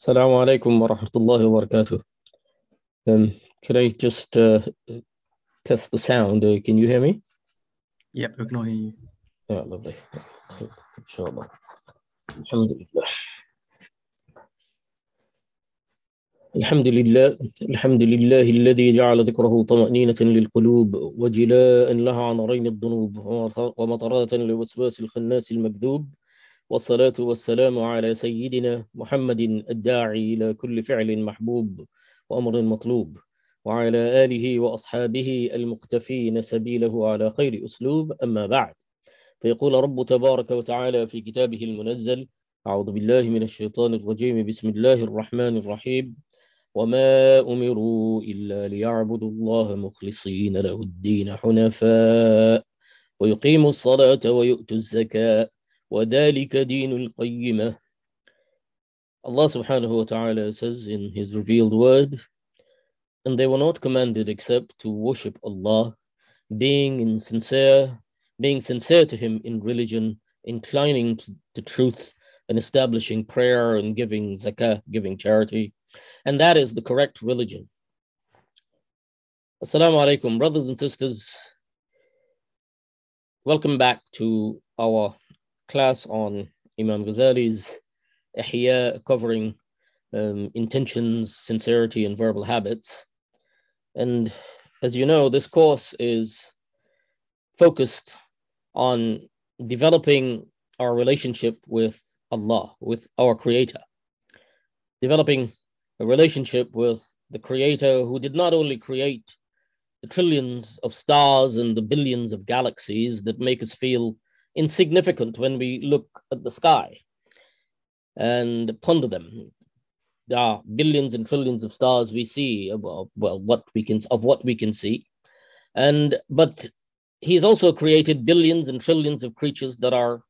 Assalamu alaikum wa rahmatullahi wa barakatuh. Can I just test the sound? Can you hear me? Yep, we can all hear you. Yeah, lovely. Inshallah. Alhamdulillah. الحمد لله الحمد لله الذي جعل ذكره طمأنينة للقلوب وجلاء لها عن رين الذنوب ومطرات لوسواس الخناس المكذوب، والصلاة والسلام على سيدنا محمد الداعي إلى كل فعل محبوب وأمر مطلوب، وعلى آله وأصحابه المقتفين سبيله على خير أسلوب. أما بعد، فيقول رب تبارك وتعالى في كتابه المنزل: أعوذ بالله من الشيطان الرجيم، بسم الله الرحمن الرحيم: وما أمروا إلا ليعبدوا الله مخلصين له الدين حنفاء ويقيموا الصلاة ويؤتوا الزكاة وذلك دين القيمة. Allah subhanahu wa ta'ala says in his revealed word, and they were not commanded except to worship Allah, being sincere to him in religion, inclining to truth, and establishing prayer and giving zakah, giving charity. And that is the correct religion. Assalamu alaikum, brothers and sisters. Welcome back to our class on Imam Ghazali's Ihya, covering intentions, sincerity, and verbal habits. And as you know, this course is focused on developing our relationship with Allah, with our Creator, developing a relationship with the Creator who did not only create the trillions of stars and the billions of galaxies that make us feel insignificant when we look at the sky and ponder them. There are billions and trillions of stars we see, what we can see, but He's also created billions and trillions of creatures that are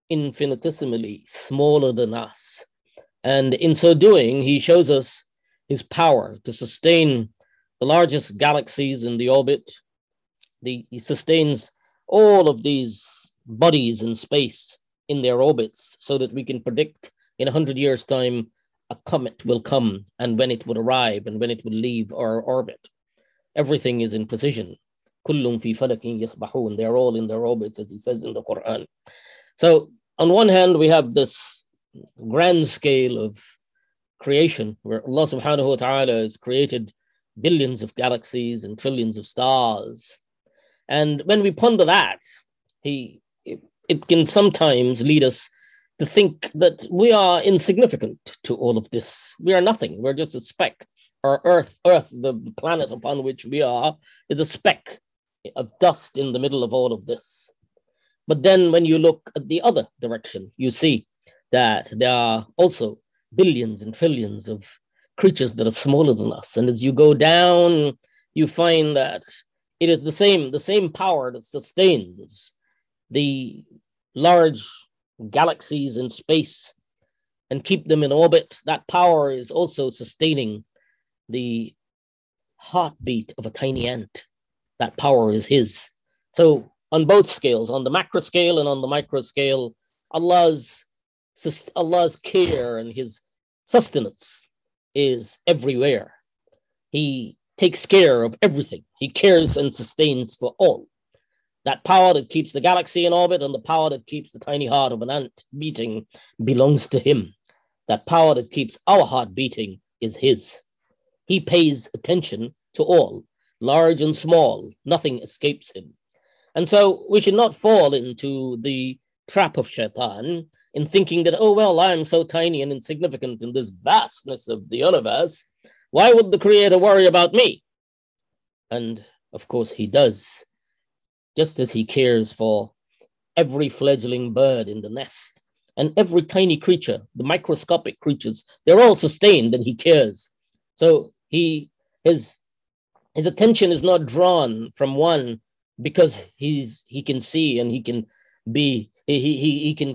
infinitesimally smaller than us. And in so doing, he shows us his power to sustain the largest galaxies in the orbit. He sustains all of these bodies in space in their orbits so that we can predict in 100 years' time a comet will come and when it would arrive and when it will leave our orbit. Everything is in precision. كُلٌّ فِي فَلَكٍ يَسْبَحُونَ. They're all in their orbits, as he says in the Quran. So on one hand, we have this grand scale of creation where Allah subhanahu wa ta'ala has created billions of galaxies and trillions of stars. And when we ponder that, it can sometimes lead us to think that we are insignificant to all of this. We are nothing. We're just a speck. Our Earth, the planet upon which we are, is a speck of dust in the middle of all of this. But then when you look at the other direction, you see that there are also billions and trillions of creatures that are smaller than us. And as you go down, you find that it is the same power that sustains the large galaxies in space and keep them in orbit. That power is also sustaining the heartbeat of a tiny ant. That power is his. So on both scales, on the macro scale and on the micro scale, Allah's care and his sustenance is everywhere. He takes care of everything. He cares and sustains for all. That power that keeps the galaxy in orbit and the power that keeps the tiny heart of an ant beating belongs to him. That power that keeps our heart beating is his. He pays attention to all, large and small. Nothing escapes him. And so we should not fall into the trap of shaitan in thinking that, oh, well, I'm so tiny and insignificant in this vastness of the universe. Why would the Creator worry about me? And of course he does, just as he cares for every fledgling bird in the nest and every tiny creature, the microscopic creatures, they're all sustained and he cares. So his attention is not drawn from one because he can see and he can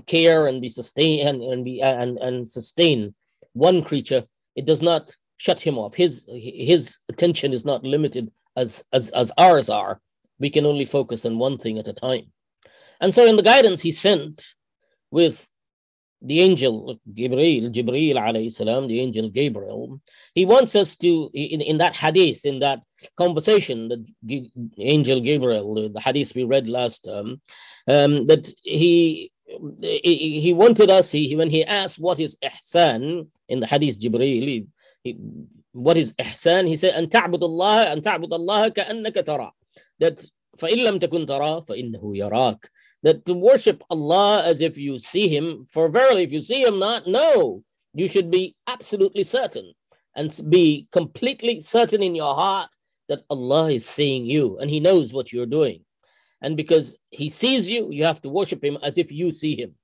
care and be sustained and sustain one creature. It does not shut him off. His attention is not limited as ours are. We can only focus on one thing at a time. And so in the guidance he sent with the angel Jibreel alayhi salam, the angel Gabriel, he wants us to, in that hadith, in that conversation, the angel Gabriel, the hadith we read last term, that he wanted us, when he asked what is ihsan, in the hadith Jibreel, what is ihsan, he said, أن تعبد الله كأنك ترى, that فإن لم تكن ترى فإنه يراك, that to worship Allah as if you see him, for verily if you see him not, no, you should be absolutely certain and be completely certain in your heart that Allah is seeing you and he knows what you're doing. And because he sees you, you have to worship him as if you see him.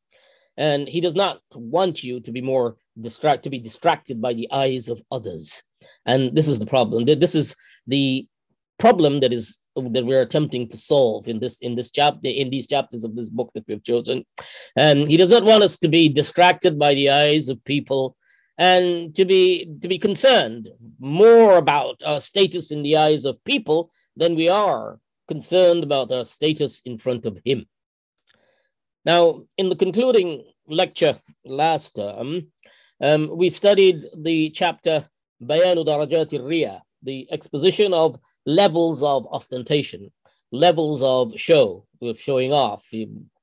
And he does not want you to be distracted by the eyes of others. And this is the problem. This is the problem that we're attempting to solve in these chapters of this book that we've chosen. And he does not want us to be distracted by the eyes of people and to be concerned more about our status in the eyes of people than we are concerned about our status in front of him. Now, in the concluding lecture last term, we studied the chapter Bayanu Darajat al-Riya, the exposition of levels of ostentation, levels of showing off,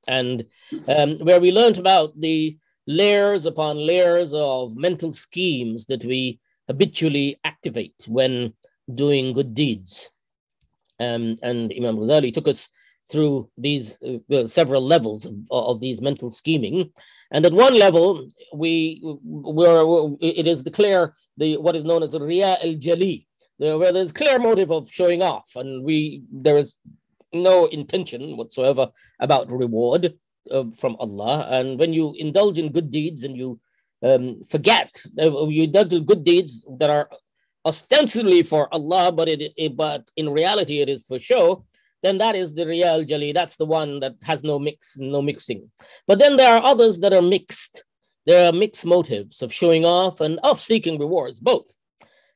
and where we learned about the layers upon layers of mental schemes that we habitually activate when doing good deeds. And Imam Ghazali took us through these several levels of these mental scheming. And at one level, it is declare what is known as the Riyad al-Jali, where there's clear motive of showing off, and there is no intention whatsoever about reward from Allah. And when you indulge in good deeds and you forget, you indulge in good deeds that are ostensibly for Allah, but in reality it is for show, then that is the Riyad al-Jali. That's the one that has no mixing. But then there are others that are mixed. There are mixed motives of showing off and of seeking rewards, both.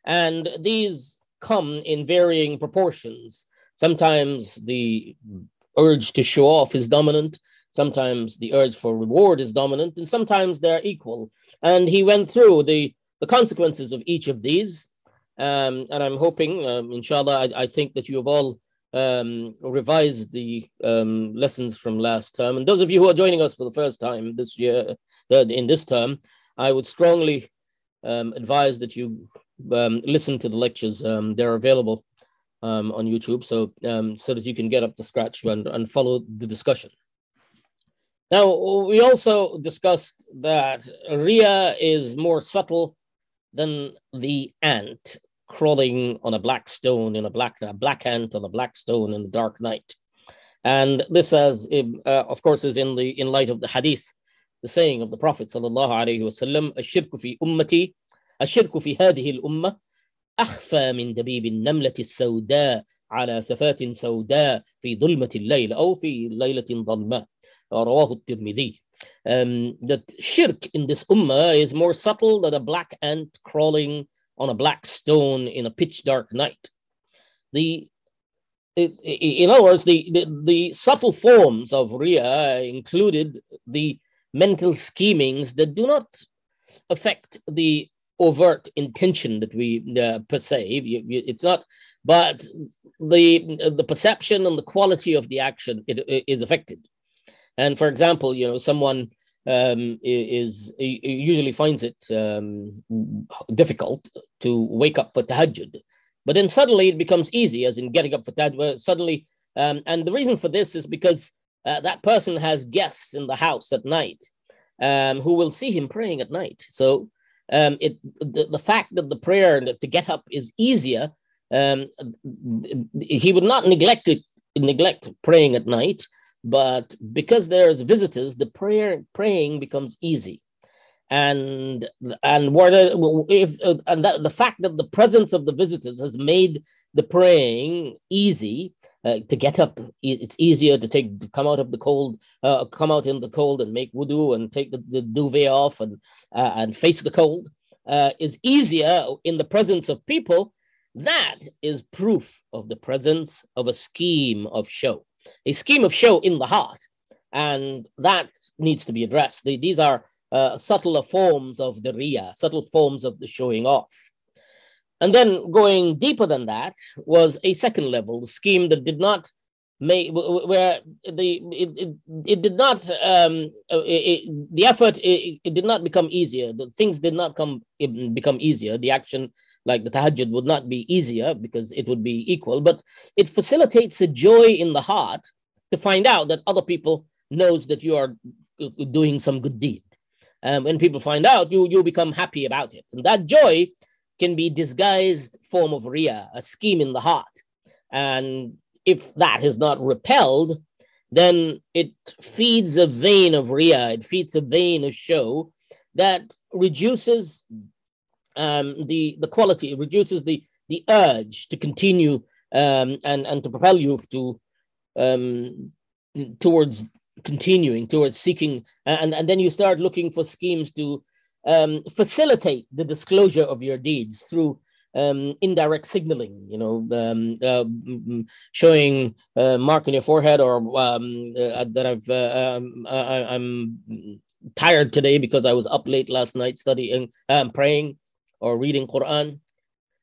And these come in varying proportions. Sometimes the urge to show off is dominant. Sometimes the urge for reward is dominant, and sometimes they're equal. And he went through the consequences of each of these. And I'm hoping, inshallah, I think that you have all revised the lessons from last term. And those of you who are joining us for the first time this year, in this term, I would strongly advise that you listen to the lectures. They're available on YouTube, so that you can get up to scratch and follow the discussion. Now, we also discussed that Riya is more subtle than the ant crawling on a black stone a black ant on a black stone in the dark night. And this, of course, is in light of the hadith, the saying of the Prophet sallallahu alaihi wasallam, "Ashirku fi ummati, ashirku fi hadhihi al-ummah, akhfa min dabib al-namlati al-sawda ala safatin sawda fi dhulmati al-layl aw fi laylatin dhalma." Rawahu at-Tirmidhi. That shirk in this ummah is more subtle than a black ant crawling on a black stone in a pitch dark night. In other words, the subtle forms of Riya included the mental schemings that do not affect the overt intention that we perceive. It's not, but the perception and the quality of the action is affected. And for example, someone usually finds it difficult to wake up for tahajjud, but then suddenly it becomes easy, as in getting up for tahajjud suddenly. And the reason for this is because that person has guests in the house at night who will see him praying at night. So the fact that the prayer to get up is easier, he would not neglect praying at night. But because there's visitors, the praying becomes easy, and the fact that the presence of the visitors has made the praying easy. To get up, it's easier to come out in the cold and make wudu and take the duvet off and face the cold is easier in the presence of people. That is proof of the presence of a scheme of show in the heart, and that needs to be addressed. These are subtler forms of the riya, subtle forms of the showing off. And then going deeper than that was a second level, the scheme that did not make, where it did not, the effort, it did not become easier. The things did not become easier. The action, like the tahajjud, would not be easier because it would be equal, but it facilitates a joy in the heart to find out that other people knows that you are doing some good deed. When people find out, you become happy about it. And that joy can be disguised form of riya, a scheme in the heart. And if that is not repelled, then it feeds a vein of riya, it feeds a vein of show that reduces the quality, it reduces the urge to continue and to propel you to towards continuing, towards seeking, and then you start looking for schemes to facilitate the disclosure of your deeds through indirect signaling, showing mark on your forehead, or that I'm tired today because I was up late last night studying, praying or reading Quran.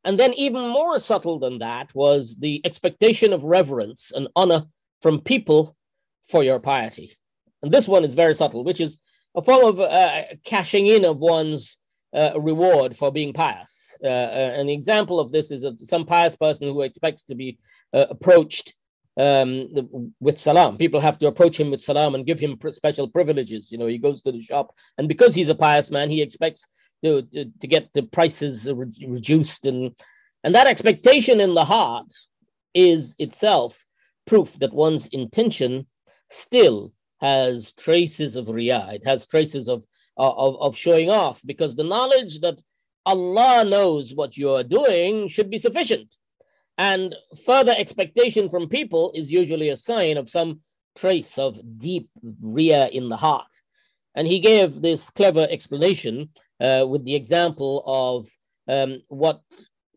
And then even more subtle than that was the expectation of reverence and honor from people for your piety. And this one is very subtle, which is a form of cashing in of one's reward for being pious. An example of this is some pious person who expects to be approached with salam. People have to approach him with salam and give him special privileges. He goes to the shop, and because he's a pious man, he expects to get the prices reduced. And that expectation in the heart is itself proof that one's intention still has traces of riyah. It has traces of showing off, because the knowledge that Allah knows what you are doing should be sufficient. And further expectation from people is usually a sign of some trace of deep riyah in the heart. And he gave this clever explanation with the example of what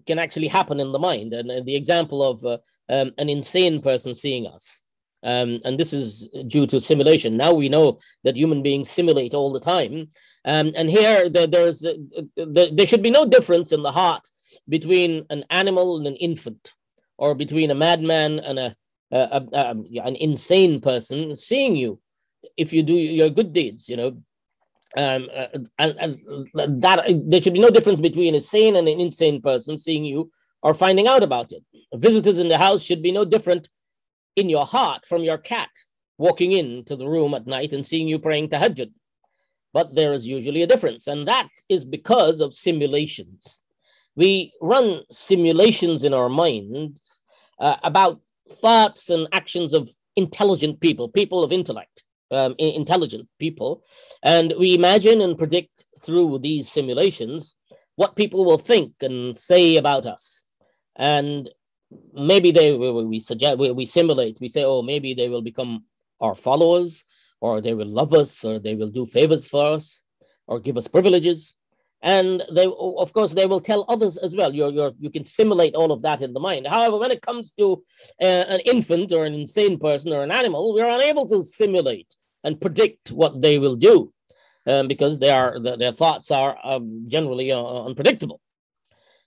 can actually happen in the mind, and the example of an insane person seeing us. And this is due to simulation. Now we know that human beings simulate all the time. And here there should be no difference in the heart between an animal and an infant, or between a madman and an insane person seeing you if you do your good deeds, and that there should be no difference between a sane and an insane person seeing you or finding out about it. Visitors in the house should be no different in your heart from your cat walking into the room at night and seeing you praying tahajjud. But there is usually a difference, and that is because of simulations. We run simulations in our minds about thoughts and actions of intelligent people of intellect, intelligent people, and we imagine and predict through these simulations what people will think and say about us. And maybe we simulate, we say, oh, maybe they will become our followers, or they will love us, or they will do favors for us, or give us privileges. And they will tell others as well. You can simulate all of that in the mind. However, when it comes to an infant or an insane person or an animal, we're unable to simulate and predict what they will do, because their thoughts are generally unpredictable.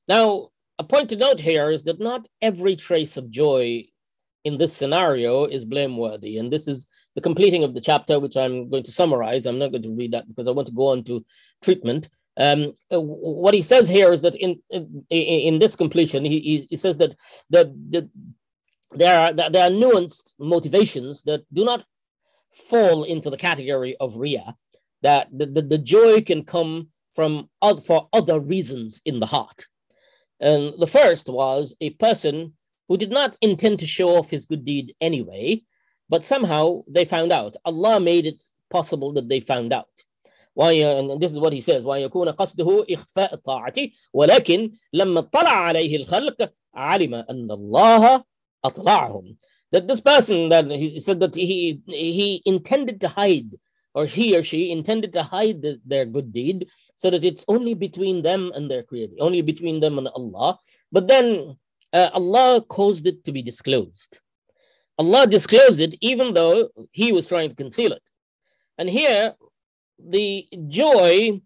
Now, a point to note here is that not every trace of joy in this scenario is blameworthy. And this is the completing of the chapter, which I'm going to summarize. I'm not going to read that because I want to go on to treatment. What he says here is that in this completion, he says that there are nuanced motivations that do not fall into the category of riya, that the joy can come from for other reasons in the heart. And the first was a person who did not intend to show off his good deed anyway, but somehow they found out. Allah made it possible that they found out. And this is what he says: وَيَكُونَ قَصْدُهُ إِخْفَاءَ الطَّاعَةِ وَلَكِنْ لَمَّا اطَّلَعَ عَلَيْهِ الْخَلْقِ عَلِمَ أَنَّ اللَّهَ أَطْلَعَهُمْ. That this person, that he said that he intended to hide, or he or she intended to hide their good deed, so that it's only between them and their creator, only between them and Allah. But then Allah caused it to be disclosed. Allah disclosed it even though he was trying to conceal it. And here the joy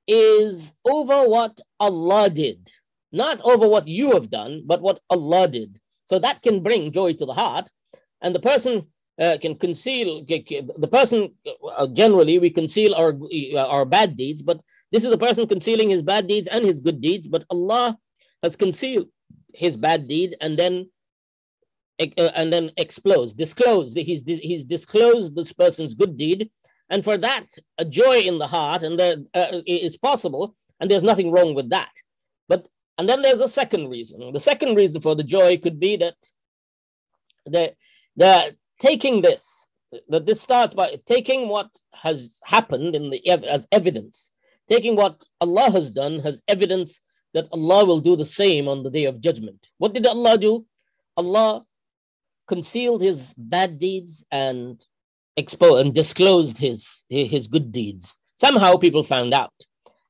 is over what Allah did, not over what you have done, but what Allah did. So that can bring joy to the heart, and the person can conceal. The person generally we conceal our bad deeds, but this is the person concealing his bad deeds and his good deeds. But Allah has concealed his bad deed and then disclosed. He's disclosed this person's good deed, and for that, a joy in the heart and is possible, and there's nothing wrong with that. And then there's a second reason. The second reason for the joy could be that taking this starts by taking what has happened as evidence, taking what Allah has done as evidence that Allah will do the same on the day of judgment. What did Allah do? Allah concealed his bad deeds and exposed and disclosed his good deeds. Somehow people found out.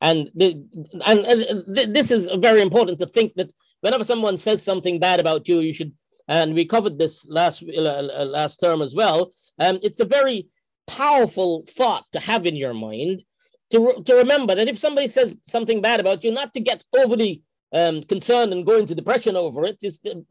And this is very important to think that whenever someone says something bad about you, you should, and we covered this last term as well, it's a very powerful thought to have in your mind, to remember that if somebody says something bad about you, not to get overly concerned and go into depression over it,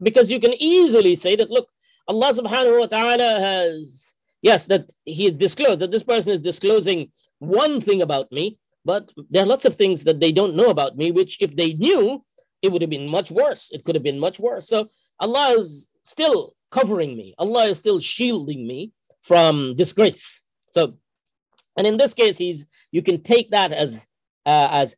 because you can easily say that, look, Allah subhanahu wa ta'ala has, yes, that he has disclosed, that this person is disclosing one thing about me, but there are lots of things that they don't know about me, which if they knew, it would have been much worse. It could have been much worse. So Allah is still covering me. Allah is still shielding me from disgrace. So, and in this case, you can take that as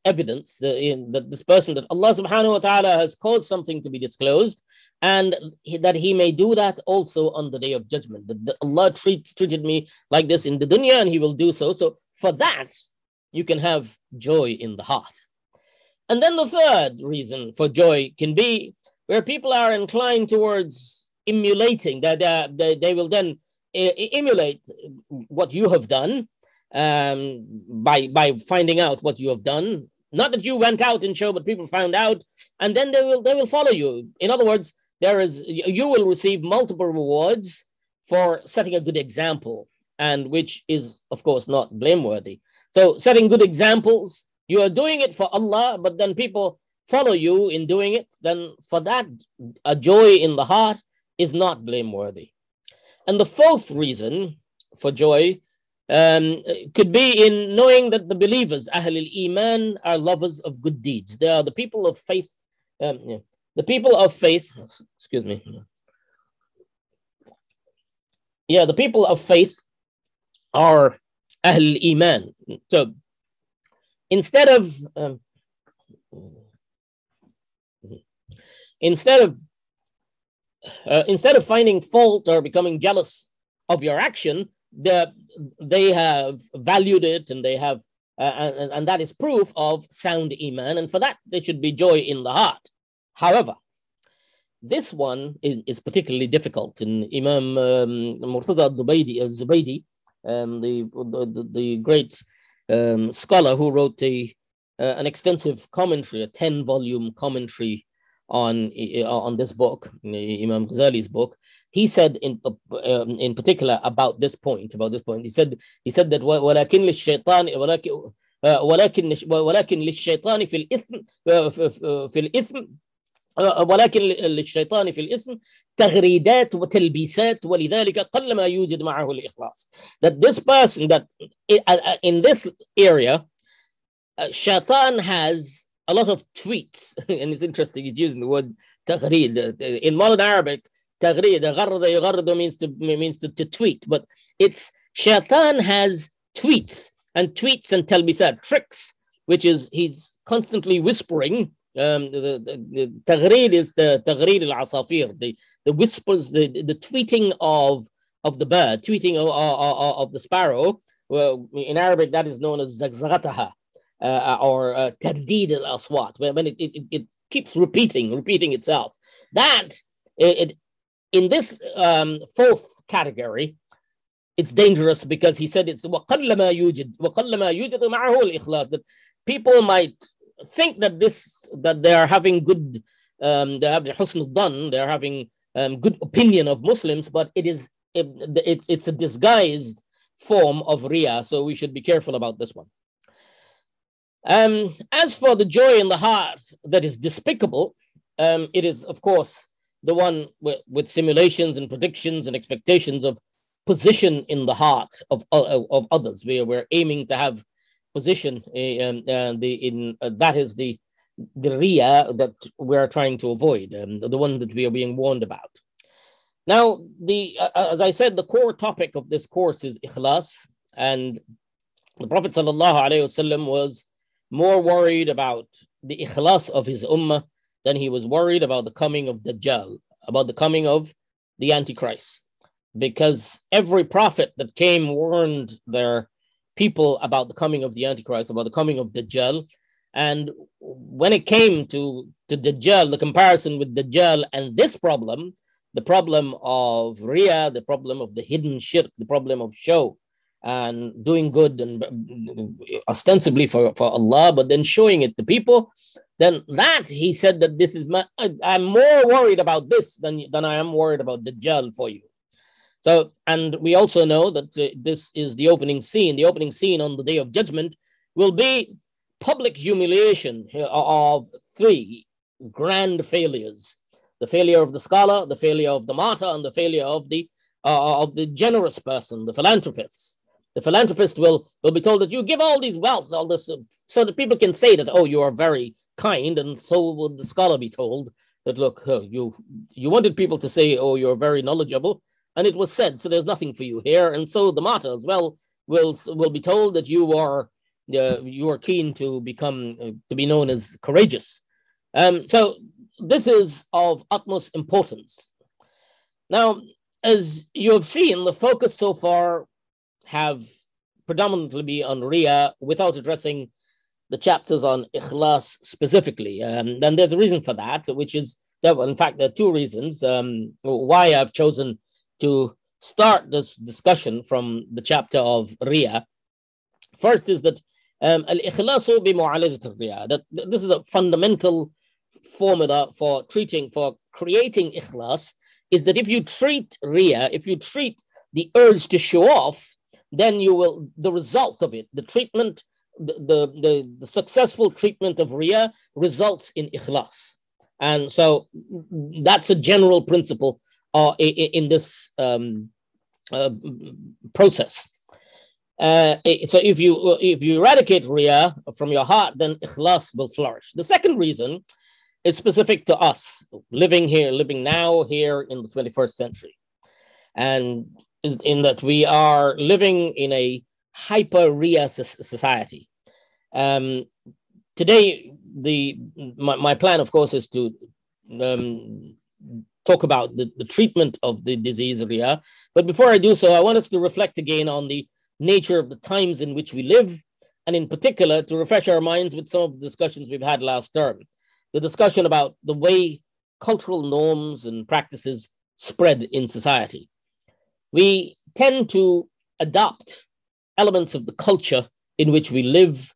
evidence that this person, that Allah subhanahu wa ta'ala has caused something to be disclosed, and that he may do that also on the day of judgment. That Allah treated me like this in the dunya, and he will do so. So for that, you can have joy in the heart. And then the third reason for joy can be where people are inclined towards emulating, that they will then emulate what you have done by finding out what you have done. Not that you went out and showed, but people found out, and then they will follow you. In other words, you will receive multiple rewards for setting a good example, and which is, of course, not blameworthy. So setting good examples, you are doing it for Allah, but then people follow you in doing it, then for that, a joy in the heart is not blameworthy. And the fourth reason for joy could be in knowing that the believers, Ahl al-Iman, are lovers of good deeds. They are the people of faith. The people of faith, excuse me. Yeah, the people of faith are Ahl al-Iman. So instead of finding fault or becoming jealous of your action, they have valued it, and they have, and that is proof of sound iman, and for that there should be joy in the heart. However, this one is particularly difficult. In Imam Murtada al-Zubaydi, the great scholar who wrote an extensive commentary, a 10-volume commentary on this book, Imam Ghazali's book, he said in particular about this point. He said that ولكن للشيطان في الإثم ولكن للشيطان في الإثم تغريدات وتلبيسات ولذلك قل ما يوجد معه الإخلاص. That this person, that in this area, shaitan has a lot of tweets, and it's interesting, it's using the word تغريد. In modern Arabic, تغريد, غرد يغرد means to tweet, but it's shaitan has tweets and talbisat, tricks, which is he's constantly whispering. The تغريد is the تغريد العصافير, the whispers, the tweeting of the bird, tweeting of the sparrow. Well, in Arabic, that is known as زغزغتها. Or tardid al-aswat, when it keeps repeating itself. That in this fourth category, it's dangerous, because he said it's وَقَلَّ مَا يُوجِدْ مَعَهُ الْإِخْلَاص, that people might think that they are having good, they have the husn al-dhan, they are having good opinion of Muslims, but it's a disguised form of Riyah, so we should be careful about this one. As for the joy in the heart that is despicable, it is, of course, the one with simulations and predictions and expectations of position in the heart of others. We're aiming to have position, that is the Riyah that we're trying to avoid, the one that we are being warned about. Now, as I said, the core topic of this course is Ikhlas, and the Prophet ﷺ was more worried about the Ikhlas of his ummah than he was worried about the coming of Dajjal, about the coming of the Antichrist. Because every prophet that came warned their people about the coming of the Antichrist, about the coming of Dajjal. And when it came to Dajjal, the comparison with Dajjal and this problem, the problem of Riyah, the problem of the hidden shirk, the problem of show, and doing good and ostensibly for Allah, but then showing it to people, then that he said that this is I'm more worried about this than I am worried about Dajjal for you. So, and we also know that this is the opening scene. The opening scene on the Day of Judgment will be public humiliation of three grand failures: the failure of the scholar, the failure of the martyr, and the failure of the generous person, the philanthropist. The philanthropist will be told that you give all these wealth, all this, so that people can say that, oh, you are very kind, and so will the scholar be told that, look, you wanted people to say, oh, you're very knowledgeable, and it was said, so there's nothing for you here. And so the martyr as well will be told that you are keen to become to be known as courageous. So this is of utmost importance. Now, as you have seen, the focus so far have predominantly be on Riyah without addressing the chapters on Ikhlas specifically. And there's a reason for that, which is that, in fact, there are two reasons why I've chosen to start this discussion from the chapter of Riyah. First is that al-ikhlasu bi mu'alajat al-riyah, that this is a fundamental formula for creating ikhlas, is that if you treat Riyah, if you treat the urge to show off, then the result of it, the treatment, the successful treatment of Riyah results in Ikhlas. And so that's a general principle in this process. So if you eradicate Riyah from your heart, then Ikhlas will flourish. The second reason is specific to us living now here in the 21st century. And is in that we are living in a hyper-Riyah society. Today, my plan, of course, is to talk about the treatment of the disease Riyah. But before I do so, I want us to reflect again on the nature of the times in which we live, and in particular, to refresh our minds with some of the discussions we've had last term. The discussion about the way cultural norms and practices spread in society. We tend to adopt elements of the culture in which we live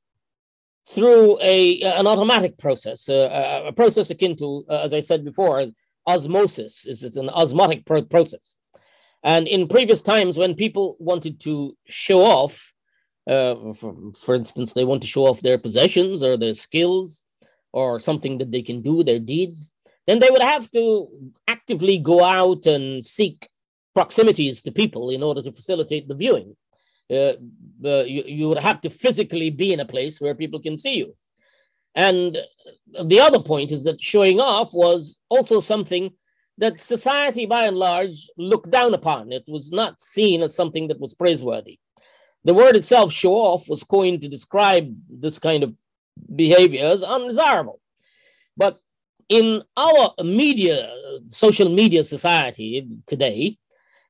through an automatic process, a process akin to, as I said before, osmosis. It's an osmotic process. And in previous times, when people wanted to show off, for instance, they want to show off their possessions or their skills or something that they can do, their deeds, then they would have to actively go out and seek proximities to people in order to facilitate the viewing. You would have to physically be in a place where people can see you. And the other point is that showing off was also something that society by and large looked down upon. It was not seen as something that was praiseworthy. The word itself, show off, was coined to describe this kind of behavior as undesirable. But in our social media society today,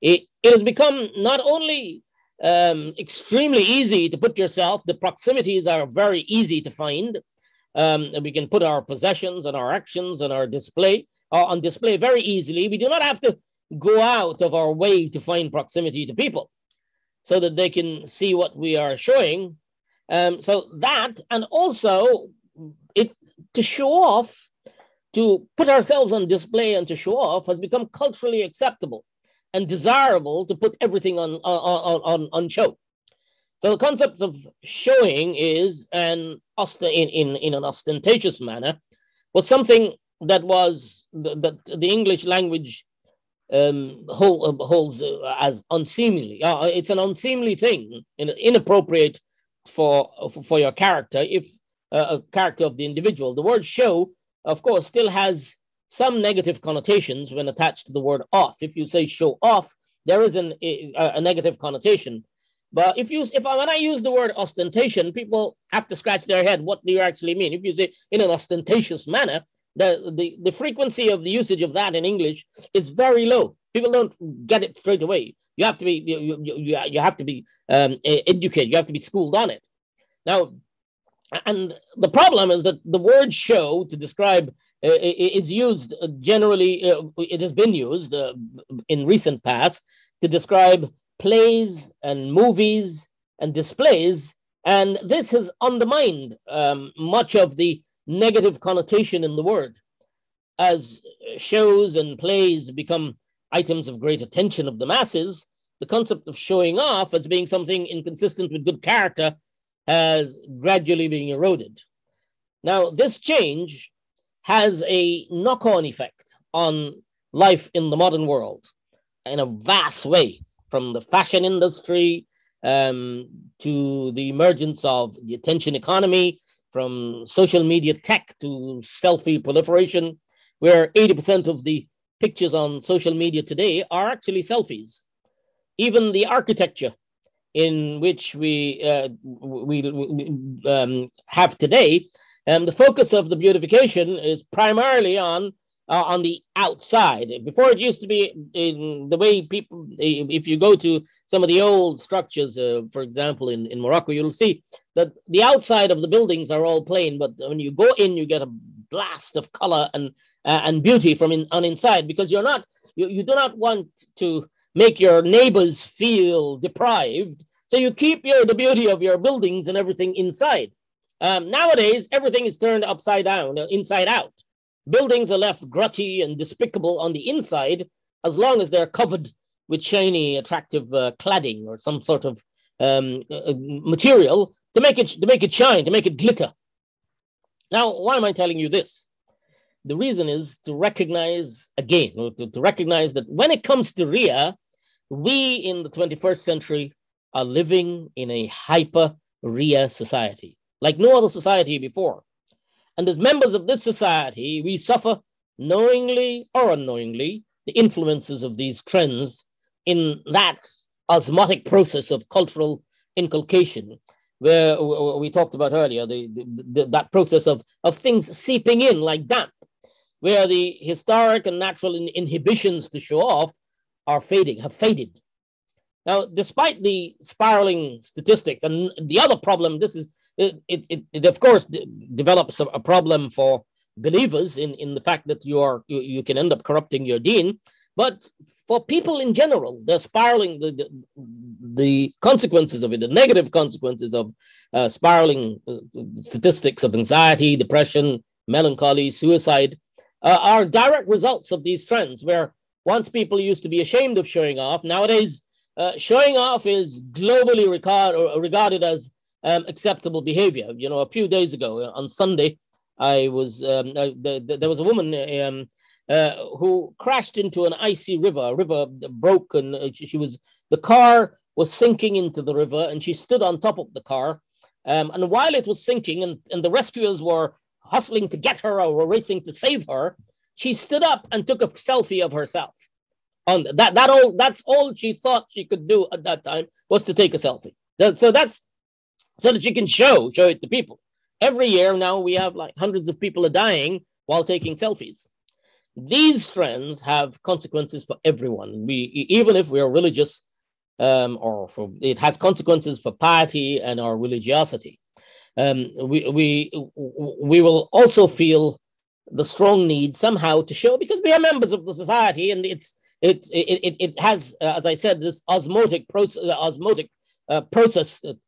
it has become not only extremely easy to put yourself, the proximities are very easy to find. We can put our possessions and our actions and our display on display very easily. We do not have to go out of our way to find proximity to people so that they can see what we are showing. So that, and also to show off, to put ourselves on display and to show off has become culturally acceptable and desirable, to put everything on show. So the concept of showing is in an ostentatious manner was something that was that the English language holds as unseemly. It's an unseemly thing, inappropriate for your character, if a character of the individual. The word show, of course, still has some negative connotations when attached to the word off. If you say show off, there is a negative connotation. But when I use the word ostentation, people have to scratch their head. What do you actually mean? If you say in an ostentatious manner, the frequency of the usage of that in English is very low. People don't get it straight away. You have to be you have to be educated. You have to be schooled on it. Now, and the problem is that the word show to describe is used generally. It has been used in recent past to describe plays and movies and displays, and this has undermined much of the negative connotation in the word. As shows and plays become items of great attention of the masses, the concept of showing off as being something inconsistent with good character has gradually been eroded. Now, this change has a knock-on effect on life in the modern world in a vast way, from the fashion industry to the emergence of the attention economy, from social media tech to selfie proliferation, where 80% of the pictures on social media today are actually selfies. Even the architecture in which we have today, the focus of the beautification is primarily on the outside. Before, it used to be in the way people, if you go to some of the old structures, for example, in Morocco, you'll see that the outside of the buildings are all plain, but when you go in, you get a blast of color and beauty from on inside, because you do not want to make your neighbors feel deprived. So you keep the beauty of your buildings and everything inside. Nowadays, everything is turned upside down, inside out. Buildings are left grutty and despicable on the inside, as long as they're covered with shiny, attractive cladding or some sort of material to make it shine, to make it glitter. Now, why am I telling you this? The reason is to recognize again, to recognize that when it comes to Riyah, we in the 21st century are living in a hyper Riyah society, like no other society before. And as members of this society, we suffer, knowingly or unknowingly, the influences of these trends in that osmotic process of cultural inculcation, where we talked about earlier, that process of things seeping in like damp, where the historic and natural inhibitions to show off have faded. Now, despite the spiraling statistics, and the other problem, it of course develops a problem for believers in the fact that you can end up corrupting your deen, but for people in general, they're spiraling. The consequences of it, the negative consequences of spiraling statistics of anxiety, depression, melancholy, suicide, are direct results of these trends, where once people used to be ashamed of showing off, nowadays showing off is globally regarded as acceptable behavior. You know, a few days ago on Sunday, there was a woman who crashed into an icy river. A river broke, and the car was sinking into the river, and she stood on top of the car. And while it was sinking, and the rescuers were hustling to get her or were racing to save her, she stood up and took a selfie of herself. On that's all she thought she could do at that time, was to take a selfie. So that she can show it to people. Every year now we have like hundreds of people are dying while taking selfies. These trends have consequences for everyone. Even if we are religious, it has consequences for piety and our religiosity. We will also feel the strong need somehow to show, because we are members of the society, and it has, as I said, this osmotic process that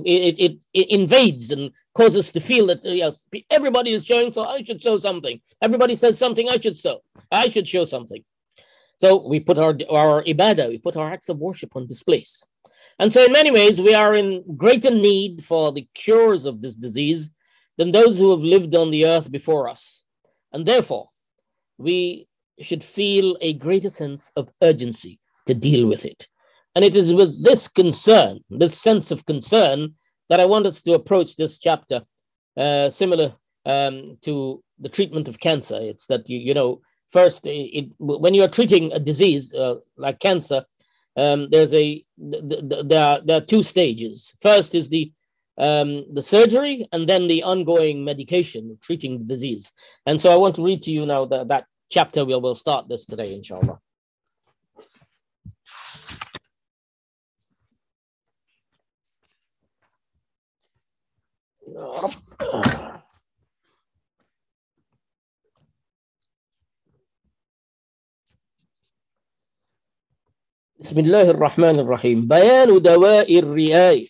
it invades and causes to feel that yes, everybody is showing, so I should show something. Everybody says something, I should show something. So we put our ibadah, we put our acts of worship on displays. And so in many ways, we are in greater need for the cures of this disease than those who have lived on the earth before us. And therefore, we should feel a greater sense of urgency to deal with it. And it is with this concern, this sense of concern, that I want us to approach this chapter similar to the treatment of cancer. It's that, first, when you're treating a disease like cancer, there are two stages. First is the surgery, and then the ongoing medication treating the disease. And so I want to read to you now that chapter. We'll start this today, inshallah. بسم الله الرحمن الرحيم. بيان دواء الرياء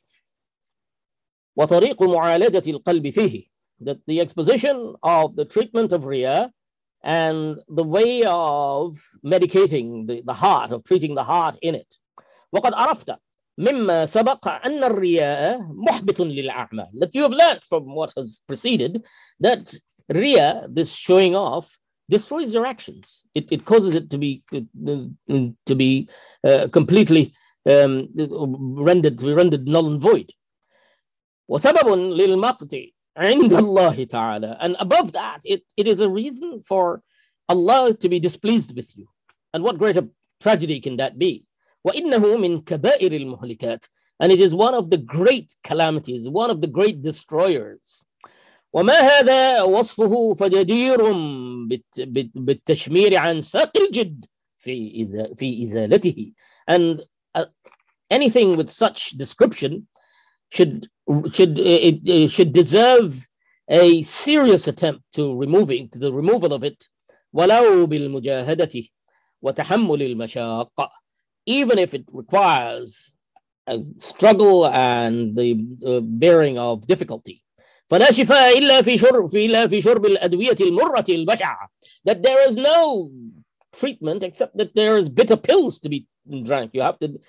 وطريق معالجة القلب فيه. That the exposition of the treatment of riya and the way of medicating the heart, of treating the heart in it. وقد عرفت مما سبق أن الرياء محبط للأعمال. That you have learned from what has preceded that riya, this showing off, destroys your actions. It causes it to be completely rendered null and void. وسبب للمقت عند الله تعالى. And above that, it is a reason for Allah to be displeased with you. And what greater tragedy can that be? وإنه من كبائر المهلكات. And it is one of the great calamities, one of the great destroyers. وما هذا وصفه فجدير بالتشمير عن ساق الجد في إزالته. And anything with such description should deserve a serious attempt to the removal of it. ولو بالمجاهدة وتحمل المشاق. Even if it requires a struggle and the bearing of difficulty. فلا شفاء إلا في شرب الأدوية المرة البشعة. That there is no treatment except that there is bitter pills to be drank. You have to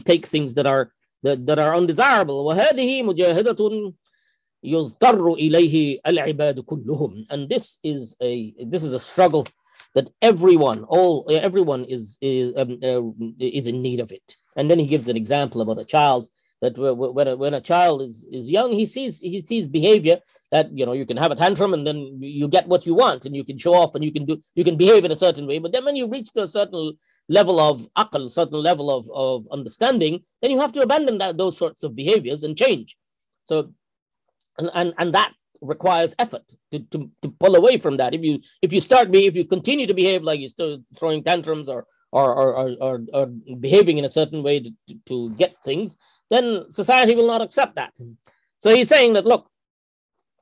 take things that are undesirable. وهذه مجاهدة يضطر إليه العباد كلهم. And this is a struggle that everyone is in need of it. And then he gives an example about a child, that when a child is young, he sees behavior that, you can have a tantrum and then you get what you want and you can show off and you can behave in a certain way. But then when you reach to a certain level of aql, certain level of understanding, then you have to abandon those sorts of behaviors and change. So and that requires effort to pull away from that. If you continue to behave like you're still throwing tantrums or behaving in a certain way to get things, then society will not accept that. So he's saying that, look,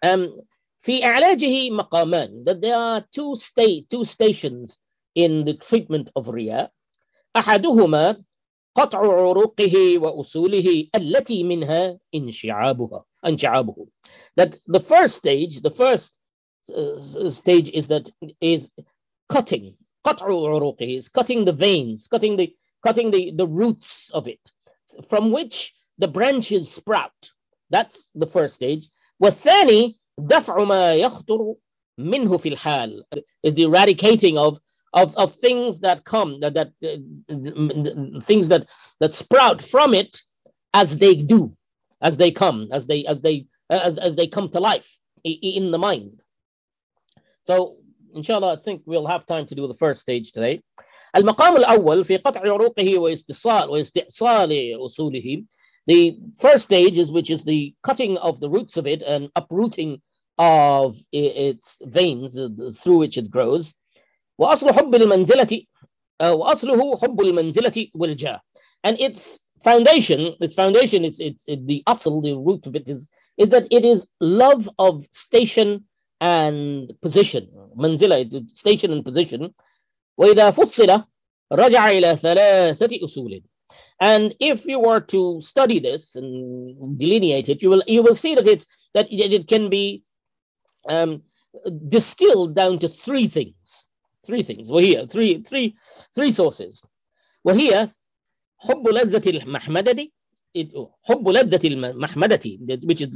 في علاجه مقامان, that there are two stations in the treatment of riya. أحدهما قطع عروقه وأصوله التي منها انشعابه. That the first stage is cutting. قطع عروقه is cutting the veins, cutting the roots of it, from which the branches sprout. That's the first stage. والثاني دفع ما يخطر منه في الحال, is the eradicating of things that come, things that sprout from it as they come to life in the mind. So inshallah, I think we'll have time to do the first stage today. المقام الأول في قطع عروقه واستئصال أصوله. The first stage which is the cutting of the roots of it and uprooting of its veins through which it grows. وأصله حب المنزلة والجاه. And its foundation, it's the asl, the root of it is that it is love of station and position. منزلة, station and position. وإذا فصل رجع إلى ثلاثة أصول. And if you were to study this and delineate it, you will see that it can be distilled down to three things. Well, here three sources. Well, here حب لذة المحمدة, حب لذة المحمدة, which is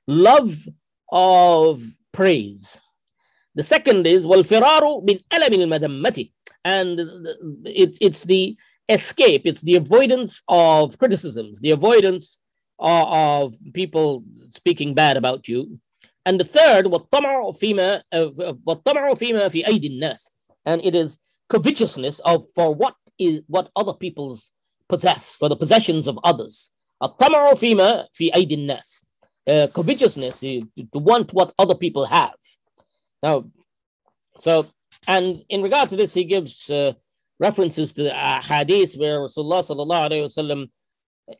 love of praise. The second is والفرار من ألم المذمة, and it's the escape, it's the avoidance of criticisms, the avoidance of people speaking bad about you. And the third والطمع فيما في أيدي الناس, and it is covetousness for what other people's possess, for the possessions of others. الطمع فيما في أيدي الناس, covetousness, to want what other people have. Now, so, and in regard to this, he gives references to hadith where Rasulullah sallallahu alayhi wasallam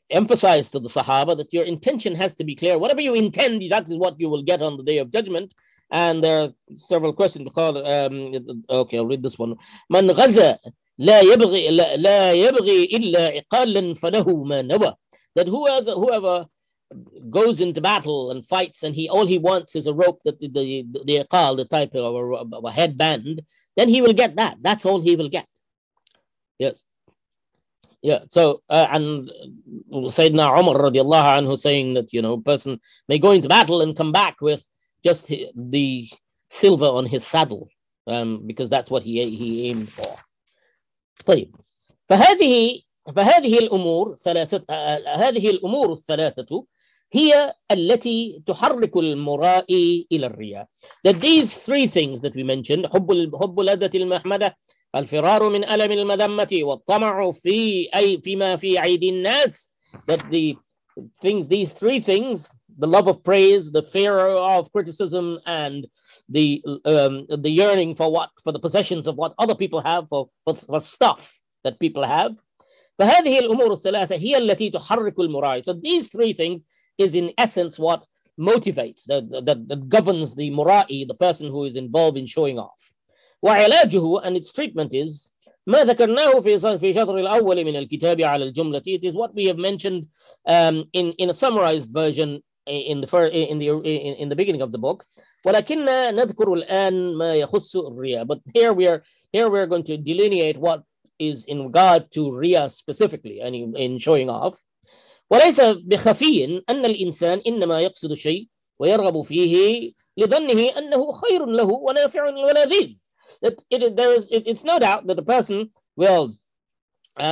emphasized to the Sahaba that your intention has to be clear. Whatever you intend, that is what you will get on the Day of Judgment. And there are several questions. Okay, I'll read this one. من غزا لا يبغي إلا عقالا فله ما نوى. That whoever goes into battle and fights, and all he wants is a rope, that the iqal, the type of a headband, then he will get that. That's all he will get. Yes. Yeah. So and Sayyidina Umar radiallahu anhu saying that, a person may go into battle and come back with just the silver on his saddle, because that's what he aimed for. طيب. فهذه الأمور الثلاثة هي التي تحرك المرائي إلى الرياء. That these three things that we mentioned, حب لذة المحمدة, الفرار من ألم المذمة, والطمع فيما في أيدي الناس, that these three things, the love of praise, the fear of criticism, and the yearning for the possessions of what other people have, for stuff that people have. فهذه الأمور الثلاثة هي التي تحرك المرائي. So these three things is in essence what motivates, that governs the mura'i, the person who is involved in showing off. وعلاجه, and its treatment is ما ذكرناه في شطر الأول من الكتاب على الجملة. It is what we have mentioned in a summarized version in the beginning of the book. ولكننا نذكر الآن ما يخص الرياء. But here we are going to delineate what is in regard to riya specifically, and in showing off. وليس بخفي أن الإنسان إنما يقصد شيء ويرغب فيه لظنه أنه خير له ونافع ولذيذ. It's no doubt that a person will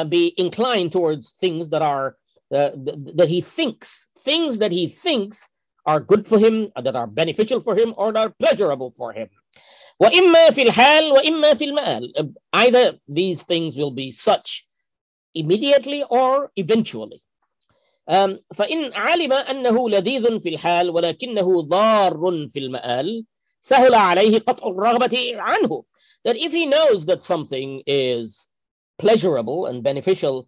be inclined towards things that are that he thinks are good for him, that are beneficial for him, or that are pleasurable for him. وإما في الحال وإما في المآل. Either these things will be such immediately or eventually. فإن علم أنه لذيذ في الحال ولكنه ضار في المآل سهل عليه قطع الرغبة عنه. That if he knows that something is pleasurable and beneficial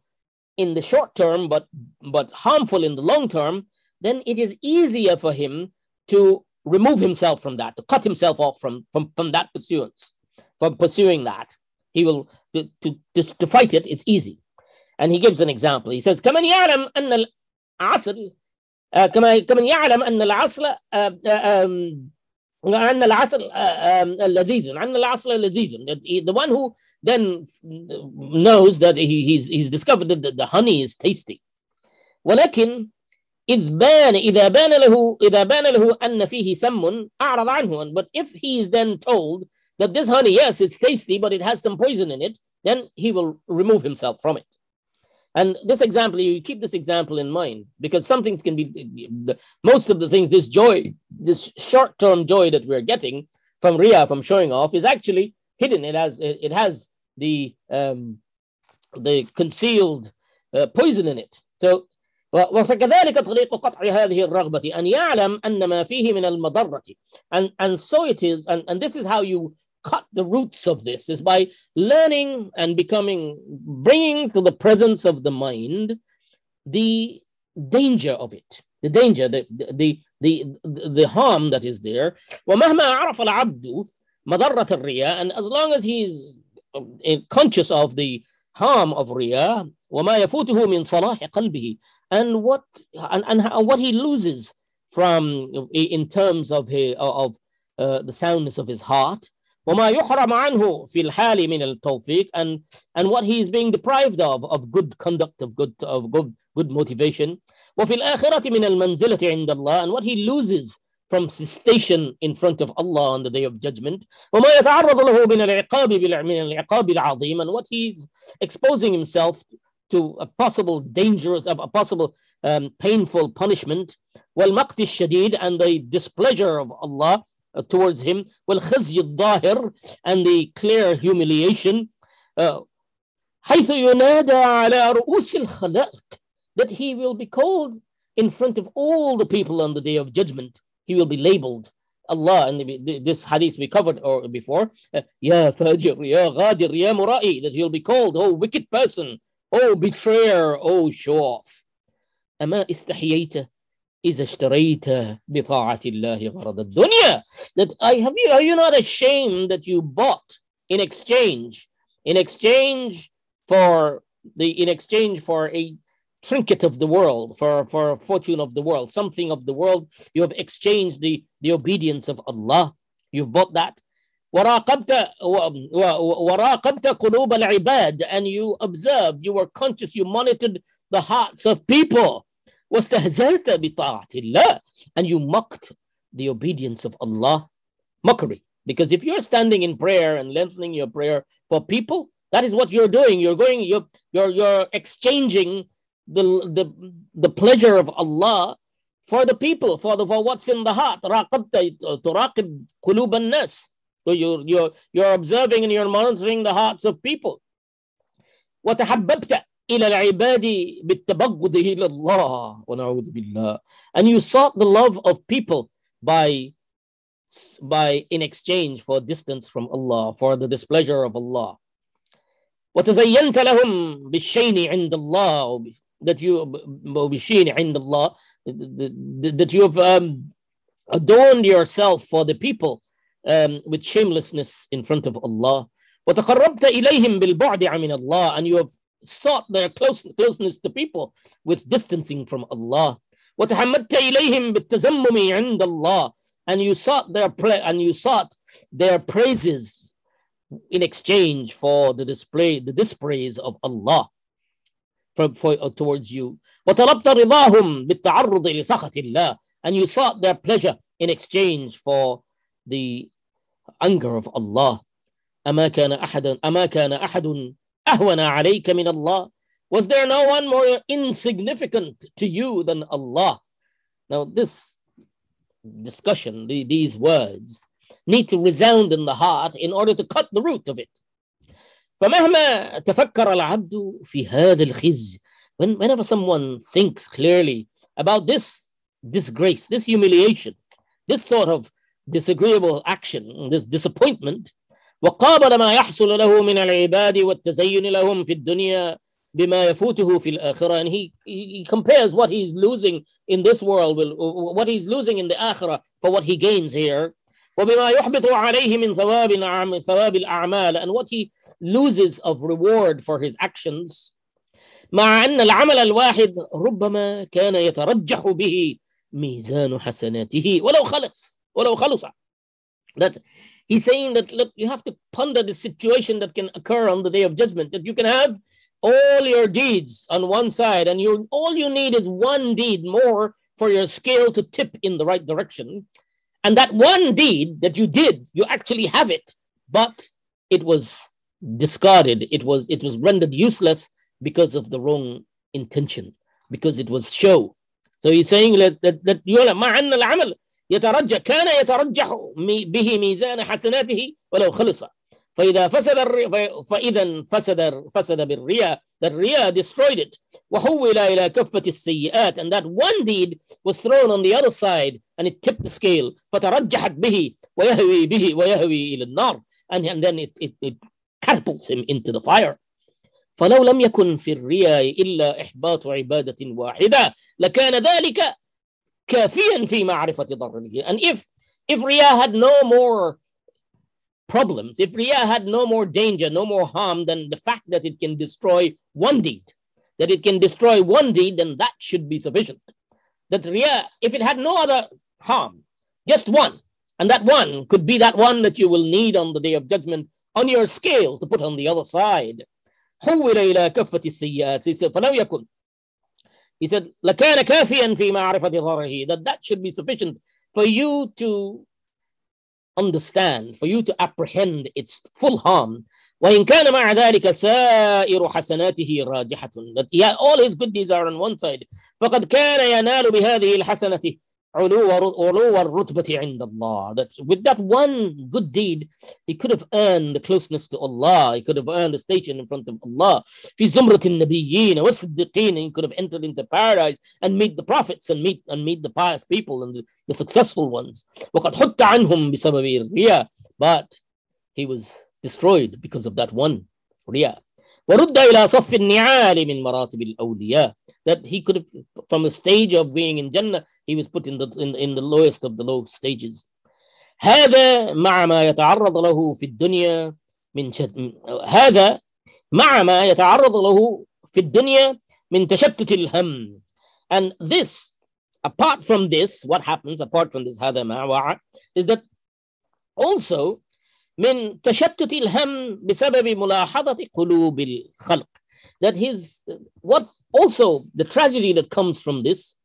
in the short term, but harmful in the long term, then it is easier for him to remove himself from that, to cut himself off from that pursuance, from pursuing that. He will to fight it. It's easy. And he gives an example. He says, كمن يعلم أن العسل كمن يعلم أن العسل أن العسل لذيذ. The one who then knows that he's discovered that the honey is tasty. ولكن إذا بان له أن فيه سم أعرض عنه. But if he is then told that this honey, yes, it's tasty, but it has some poison in it, then he will remove himself from it. And this example, you keep this example in mind, because some things can be, most of the things, this joy, this short-term joy that we're getting from riya, from showing off, is actually hidden. It has the concealed poison in it. So, وفكذلك طريق قطع هذه الرغبة أن يعلم أن ما فيه من المضرة. And so it is, and this is how you cut the roots of this, is by learning and bringing to the presence of the mind the danger of it, the danger, the harm that is there. ومهما عرف العبد مضرة الرياء, and as long as he is conscious of the harm of riya, وما يفوته من صلاح قلبه, and what he loses from in terms of the soundness of his heart, وما يحرم عنه في الحال من التوفيق, and what he is being deprived of good conduct, of good motivation. وفي الآخرة من المنزلة عند الله, and what he loses from station in front of Allah on the day of judgment. وما يتعرض له من العقاب العظيم, and what he's exposing himself to a possible dangerous, a possible painful punishment. والمقت الشديد, and the displeasure of Allah towards him. والخزي الظاهر, and the clear humiliation. حيث ينادى على رؤوس الخلائق, that he will be called in front of all the people on the day of judgment. He will be labeled. Allah, and this hadith we covered before, Ya Fajr, Ya Ghadir, Ya Mura'i, that he'll be called, oh wicked person, oh betrayer, oh show off. أما استحييت إذا اشتريت بطاعة الله غرض الدنيا, that are you not ashamed that you bought in exchange for a trinket of the world, for a fortune of the world, something of the world, you have exchanged the obedience of Allah, you've bought that. وراقبت قلوب العباد, and you observed, you were conscious, you monitored the hearts of people. واستهزأت بطاعة الله, and you mocked the obedience of Allah. Mockery. Because if you're standing in prayer and lengthening your prayer for people, that is what you're doing. You're exchanging the pleasure of Allah for the people, for what's in the heart. راقبت تراقب قلوب الناس. So you're observing and you're monitoring the hearts of people. وتحببت إلى العباد بالتبغض إلى الله ونعوذ بالله, and you sought the love of people by in exchange for distance from Allah, for the displeasure of Allah. وتزينت لهم بالشين عند الله, that you بالشين عند الله, that you have adorned yourself for the people with shamelessness in front of Allah. وتقربت إليهم بالبعد عن الله, and you have sought their closeness to people with distancing from Allah. وتحمدت إليهم بالتزمم عند الله, and you sought their praises in exchange for the dispraise of Allah towards you. وطلبت رضاهم بالتعرض لسخط الله, and you sought their pleasure in exchange for the anger of Allah. أما كان أحد أهون عليك من الله, was there no one more insignificant to you than Allah? Now this discussion, these words need to resound in the heart in order to cut the root of it. فمهما تفكر العبد في هذا الخزي, whenever someone thinks clearly about this disgrace, this humiliation, this sort of disagreeable action, this disappointment, وقابل ما يحصل له من العباد والتزين لهم في الدنيا بما يفوته في الآخرة, and he compares what he's losing in this world with what he's losing in the akhirah for what he gains here. وبما يحبط عليه من ثواب الأعمال, and what he loses of reward for his actions. مع أن العمل الواحد ربما كان يترجح به ميزان حسناته ولو خلص. That he's saying that, look, you have to ponder the situation that can occur on the day of judgment, that you can have all your deeds on one side, and all you need is one deed more for your scale to tip in the right direction. And that one deed that you did, you actually have it, but it was discarded. It was rendered useless because of the wrong intention, because it was show. So he's saying that مع أن العمل كان يترجح به ميزان حسناته ولو خلص. فإذا فسد بالرياء, that riyah destroyed it. وحول إلى كفة السيئات, and that one deed was thrown on the other side and it tipped the scale. فترجحت به ويهوي إلى النار, and then it catapults him into the fire. فلو لم يكن في الرياء إلا إحباط عبادة واحدة لكان ذلك كافيا في معرفة ضرره. And if riyah had no more problems, if riyah had no more danger, no more harm than the fact that it can destroy one deed, then that should be sufficient. That riyah, if it had no other harm, just one, And that one could be that one that you will need on the day of judgment on your scale to put on the other side. حول إلى كفة السيئات. He said, فلو يكن. He said, لكان كافيا في معرفة ضرره. That should be sufficient for you to understand, for you to apprehend its full harm. وإن كان مع ذلك سائر حسناته راجحة. That all his good deeds are on one side. فقد كان ينال بهذه الحسنة علو الرتبة عند الله. That with that one good deed, he could have earned the closeness to Allah. He could have earned a station in front of Allah. في زمرة النبيين والصديقين. He could have entered into paradise and meet the prophets and meet the pious people and the successful ones. وقد حط عنهم بسبب الرياء. But he was destroyed because of that one رياء. ورد إلى صف النعال من مراتب الأولياء. That he could have, from a stage of being in Jannah, he was put in the lowest of the low stages. هذا مع ما يتعرض له في الدنيا من هذا مع ما يتعرض له في الدنيا من تشتت الهم. And this, apart from this, what happens apart from this هذا مع is that also من تشتت الهم بسبب ملاحظة قلوب الخلق. That what's also the tragedy that comes from this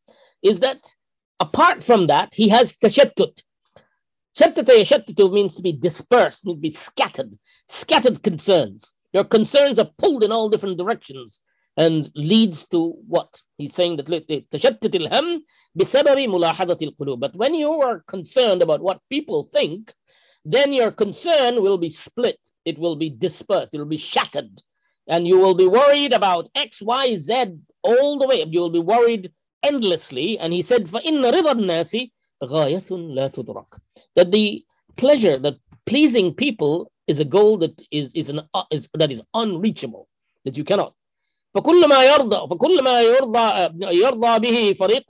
is that apart from that, he has tashattut. Shattata yashattatu means to be dispersed, means to be scattered concerns. Your concerns are pulled in all different directions and leads to what? He's saying that tashattat al-ham bisababi mulahadat al-qulub. But when you are concerned about what people think, then your concern will be split. It will be dispersed. It will be shattered. And you will be worried about X, Y, Z all the way. You will be worried endlessly. And he said, فَإِنَّ رِضَى النَّاسِ غَايَةٌ لَا تُدْرَكُ. That the pleasure, that pleasing people is a goal that is unreachable, that you cannot. فَكُلَّ مَا يرضى به فريق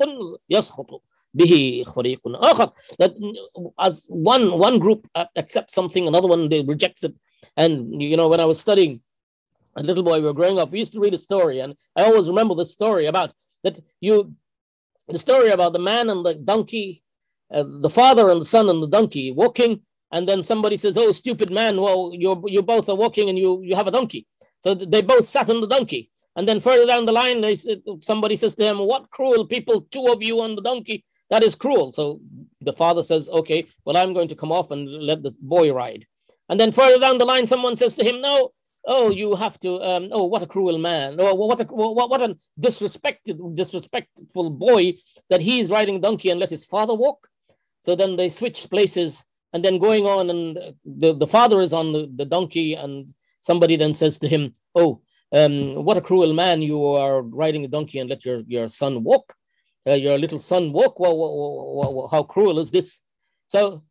يسخط به فريق آخر. That as one group accepts something, another one they rejects it. And when I was studying, a little boy, we were growing up, we used to read a story, and I always remember this story about the story about the man and the donkey, the father and the son and the donkey walking, and then somebody says, "Oh, stupid man, well, you both are walking and you have a donkey." So they both sat on the donkey, and then further down the line, somebody says to him, "What cruel people, two of you on the donkey, that is cruel." So the father says, "Okay, well, I'm going to come off and let the boy ride." And then further down the line, someone says to him, "No, oh, you have to, oh, what a cruel man. Oh, what a disrespectful boy that he is riding a donkey and let his father walk." So then they switch places, and then going on, and the father is on the donkey, and somebody then says to him, "Oh, what a cruel man, you are riding a donkey and let your son walk, your little son walk. Well, how cruel is this?" So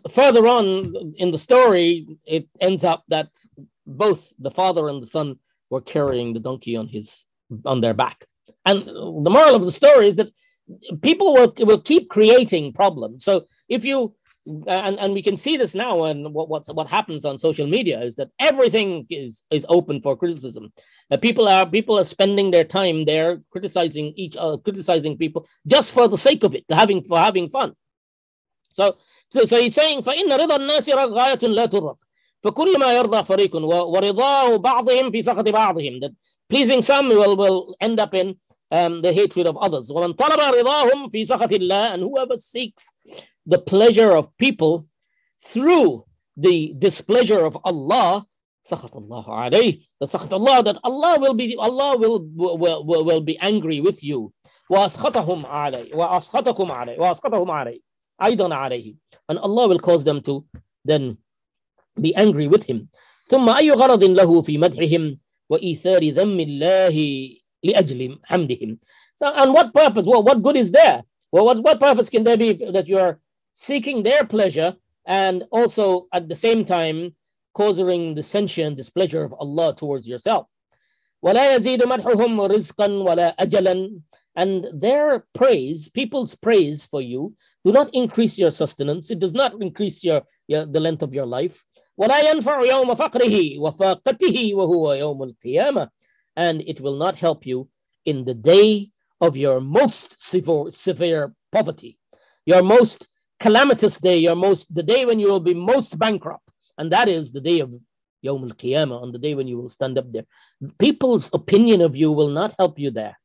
further on in the story, it ends up that both the father and the son were carrying the donkey on their back. And the moral of the story is that people will keep creating problems. So if you and we can see this now, and what happens on social media is that everything is open for criticism. People are spending their time there criticizing each other, criticizing people just for the sake of it, for having fun. So he's saying, فَإِنَّ رِضَى النَّاسِ غَايَةٌ لَا تُدْرَكُ فَكُلُّ مَا يَرْضَى فَرِيقٌ وَرِضَاءُ بَعْضِهِمْ فِي سَخَطِ بَعْضِهِمْ. That pleasing some will end up in the hatred of others. وَمَنْ طَلَبَ رِضَاهُمْ فِي سَخَطِ اللَّهِ. And whoever seeks the pleasure of people through the displeasure of Allah, سَخَطَ اللَّهُ عَلَيْهِ. The سَخَطَ Allah, that Allah will be angry with you. وَأَسْخَطَهُمْ عَلَيْهِ وَأَسْخَطَكُمْ عَلَيْهِ أيضا عليه. And Allah will cause them to then be angry with him. ثم أي غرض له في مدحهم وإيثار ذم الله لأجل حمدهم. So, and what purpose? Well, what good is there? Well, what purpose can there be that you are seeking their pleasure and also at the same time causing the censure and displeasure of Allah towards yourself? ولا يزيد مدحهم رزقا ولا أجلا. And their praise, people's praise for you, do not increase your sustenance. It does not increase the length of your life. ولا ينفع يوم فقره وفاقته وهو يوم القيامة. And it will not help you in the day of your most severe poverty, your most calamitous day, the day when you will be most bankrupt, and that is the day of Yawm al-Qiyamah, on the day when you will stand up there. People's opinion of you will not help you there.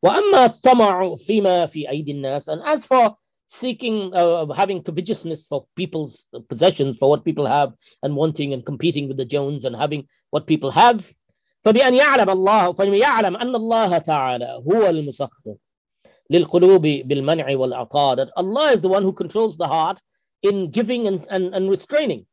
وَأَمَّا الطَّمَعُ فِيمَا فِي أَيْدِ النَّاسِ, and as for seeking, having covetousness for people's possessions, for what people have, and wanting and competing with the Jones and having what people have, فَبِأَنْ يَعْلَمَ أَنَّ اللَّهَ تَعَالَى هُوَ الْمُسَخِّرُ لِلْقُلُوبِ بِالْمَنْعِ وَالْعَطَاءِ, that Allah is the one who controls the heart in giving and restraining.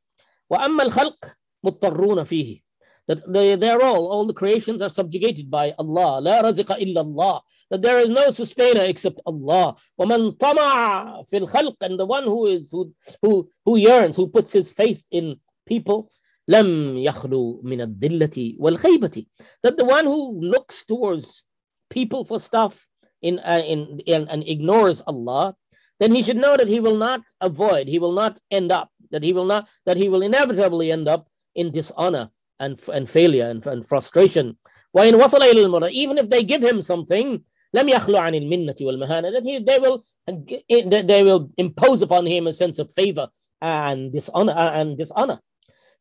وَأَمَّا الْخَلْقِ مُضْطَرُّونَ فِيهِ, that they're all the creations are subjugated by Allah. لَا رَزِقَ إِلَّا اللَّهِ, that there is no sustainer except Allah. وَمَنْ طَمَعَ فِي الْخَلْقِ, and the one who yearns, who puts his faith in people, لَمْ يَخْلُو مِنَ الذِّلَّةِ وَالْخَيْبَةِ, that the one who looks towards people for stuff and ignores Allah, then he should know that he will not end up, that he will inevitably end up in dishonor and failure and frustration. وَإِنْ وَصَلَ إِلَى الْمُرَى, even if they give him something, لَمْ يَخْلُ عَنِ الْمِنَّةِ وَالْمَهَانَةِ, that they will impose upon him a sense of favor and dishonor.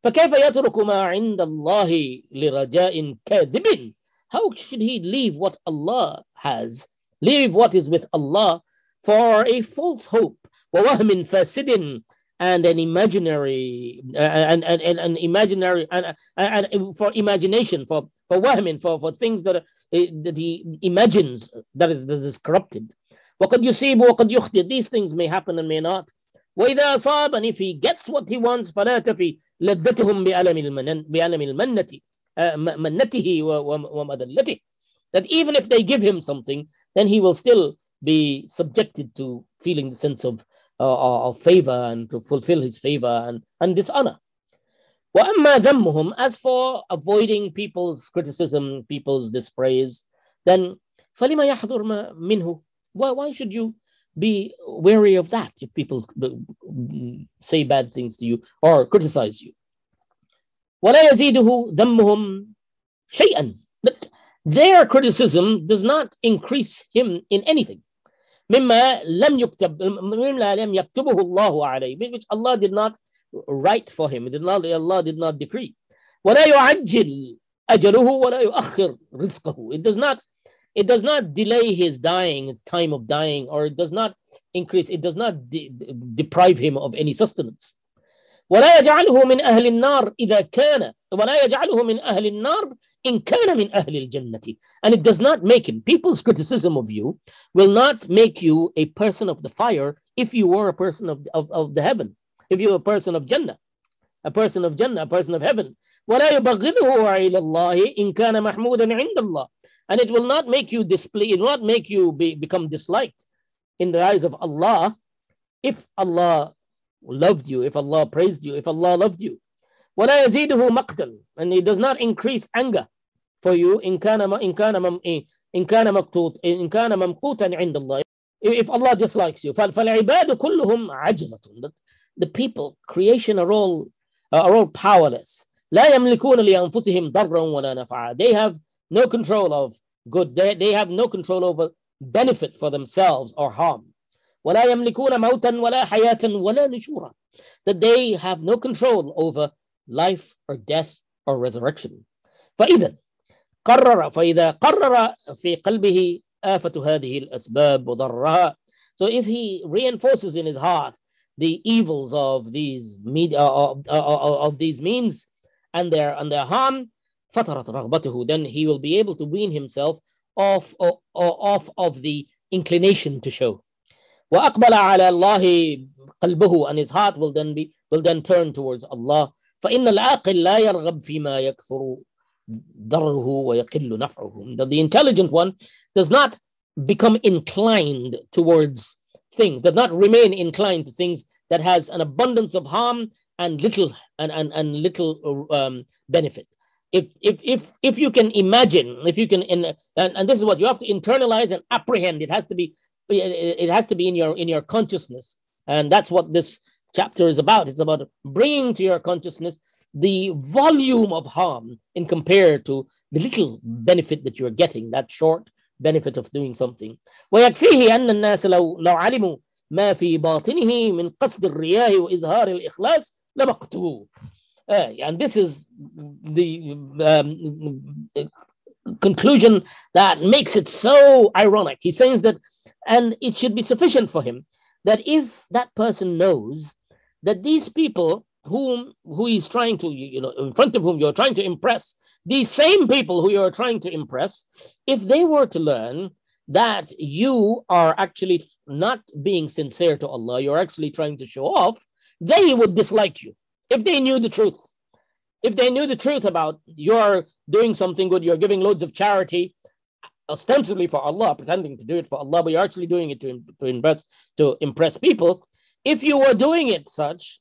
فَكَيْفَ يَتْرُكُ مَا عِنْدَ اللَّهِ لِرَجَاءٍ كَاذِبٍ, how should he leave what Allah has, leave what is with Allah, for a false hope, وَوَهْمٍ فَاسِدٍ, and an imaginary for imagination, for wahmin, for things that he imagines that is corrupted. وَقَدْ يُصِيبُ وَقَدْ يُخْطِئُ, these things may happen and may not. وَإِذَا أَصَابَ, and if he gets what he wants, فَلَا تَفِي لَذَّتُهُمْ بِأَلَمِ مَنَّتِهِ وَمَذَلَّتِهِ, that even if they give him something, then he will still be subjected to feeling the sense of favor and to fulfill his favor and dishonor. وَأَمَّا ذَمُّهُمْ, as for avoiding people's criticism, people's dispraise, then فَلِمَ يَحْضُرْ مِنْهُ, why should you be wary of that if people say bad things to you or criticize you? وَلَا يَزِيدُهُ ذَمُّهُمْ شَيْئًا, but their criticism does not increase him in anything. مما لم يكتبه الله عليه, which Allah did not write for him, Allah did not decree. ولا يعجل أجله ولا يؤخر رزقه, it does not delay his dying, its time of dying, or it does not increase, it does not deprive him of any sustenance. ولا يجعله من أهل النار إذا كان ولا يجعله من أهل النار إن كان من أهل الجنة, and it does not make him, people's criticism of you will not make you a person of the fire if you were a person of the heaven, if you were a person of Jannah, a person of heaven. ولا يبغضه إلى الله إن كان محمودا عند الله, and it will not make you become disliked in the eyes of Allah if Allah loved you, if Allah praised you, if Allah loved you. ولا يزيده مقتا, and it does not increase anger for you إن كان ممقوتا عند الله, if Allah dislikes you. فالعباد كلهم عجزة, the people, creation are all powerless. لا يملكون لأنفسهم ضرا ولا نفعا, they have no control of good, they have no control over benefit for themselves or harm. ولا يملكون موتا ولا حياة ولا نشورا, that they have no control over life or death or resurrection. فإذا قرر في قلبه آفة هذه الأسباب وضرها, so if he reinforces in his heart the evils of these means and their harm, فترت رغبته, then he will be able to wean himself off of the inclination to show. وأقبل على الله قلبه, and his heart will then turn towards Allah. فإن العاقل لا يرغب فيما يكثر ضره ويقل نفعه, that the intelligent one does not become inclined towards things, does not remain inclined to things that has an abundance of harm and little benefit. If you can imagine, and this is what you have to internalize and apprehend. It has to be in your consciousness, and that's what this chapter is about. It's about bringing to your consciousness the volume of harm in compared to the little benefit that you're getting, that short benefit of doing something. ويكفيه أن الناس لو علموا ما في باطنه من قصد الرياء وإظهار الإخلاص لمقتول. And this is the conclusion that makes it so ironic. He says that, and it should be sufficient for him that if that person knows that these people who he's trying to, in front of whom you're trying to impress, these same people who you're trying to impress, if they were to learn that you are actually not being sincere to Allah, you're actually trying to show off, they would dislike you. If they knew the truth, if they knew the truth about you're doing something good, you're giving loads of charity, ostensibly for Allah, pretending to do it for Allah, but you're actually doing it to impress people. If you were doing it such,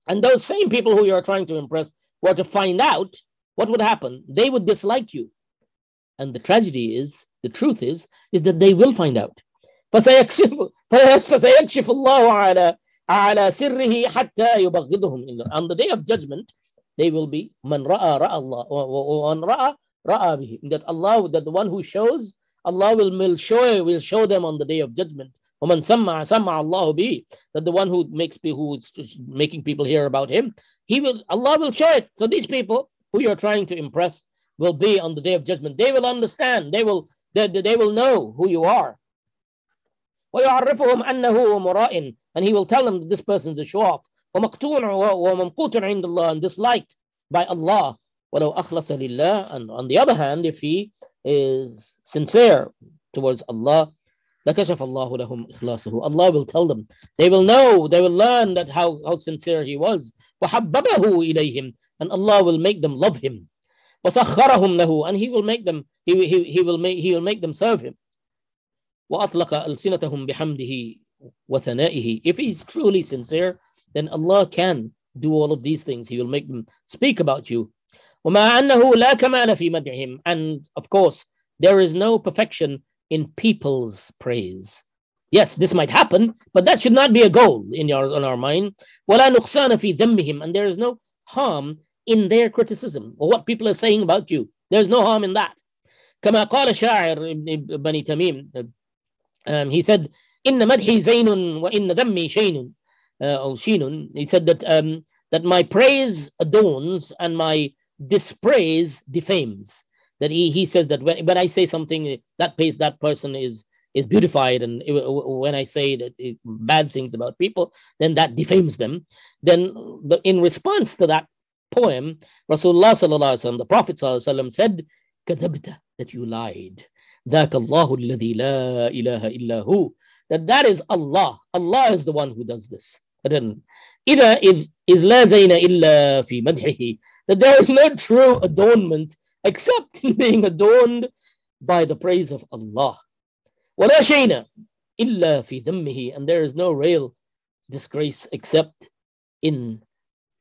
and those same people who you're trying to impress were to find out, what would happen? They would dislike you. And the tragedy is, the truth is that they will find out. فسيكشف الله على سره حتى يبغضهم. On the day of judgment, they will be من رأى الله ومن رأى به. That Allah, that the one who shows, Allah will show them on the day of judgment. ومن سمع الله به. That the one who who's making people hear about him, Allah will show it. So these people who you're trying to impress will be on the day of judgment. They will understand. They will know who you are. ويعرفهم أنه مراء, and he will tell them that this person is a show-off. ومقتول وممقوت عند الله, and disliked by Allah. ولو أخلص لله, and on the other hand, if he is sincere towards Allah, لكشف الله لهم إخلاصه. Allah will tell them. They will know. They will learn that how sincere he was. وحببه إليهم, and Allah will make them love him. وسخرهم له, and he will make them. He will make them serve him. وأطلق ألسنتهم بحمده وثنائه. If he's truly sincere, then Allah can do all of these things. He will make them speak about you. وما أنه لا كمال في مدحهم, and of course there is no perfection in people's praise. Yes, this might happen, but that should not be a goal in our mind. ولا نقصان في ذمهم, and there is no harm in their criticism or what people are saying about you. There is no harm in that. كما قال شاعر بني تميم, he said, إن مدحي زين وإن ذمي شين أو شين. He said that my praise adorns and my dispraise defames. That he says that when I say something that person is beautified, and when I say that bad things about people, then that defames them. Then in response to that poem, Rasulullah sallallahu alaihi wasallam, the Prophet sallallahu alaihi wasallam, said, كذبت, that you lied. ذاك الله الذي لا إله إلا هو. That is Allah. Allah is the one who does this. إذا إذ لا زين إلا في مدحه. That there is no true adornment except in being adorned by the praise of Allah. ولا شيء إلا في ذمه, and there is no real disgrace except in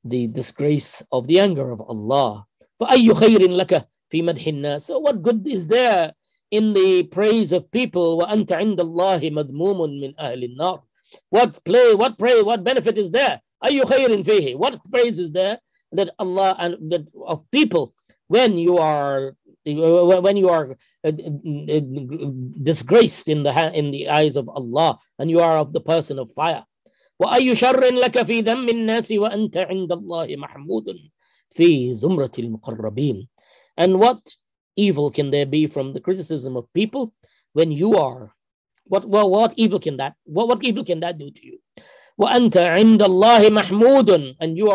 the disgrace of the anger of Allah. فأي خير لك في مدح الناس. So what good is there in the praise of people? وأنت عند الله مذموم من أهل النار. What benefit is there? أي خير فيه. What praise is there that Allah and that of people when you are disgraced in the eyes of Allah, and you are of the person of fire. وأي شر لك في ذم الناس وأنت عند الله محمود في زمرة المقربين. And what evil can there be from the criticism of people when you are? What evil can that do to you? وأنت عند الله محمود, and you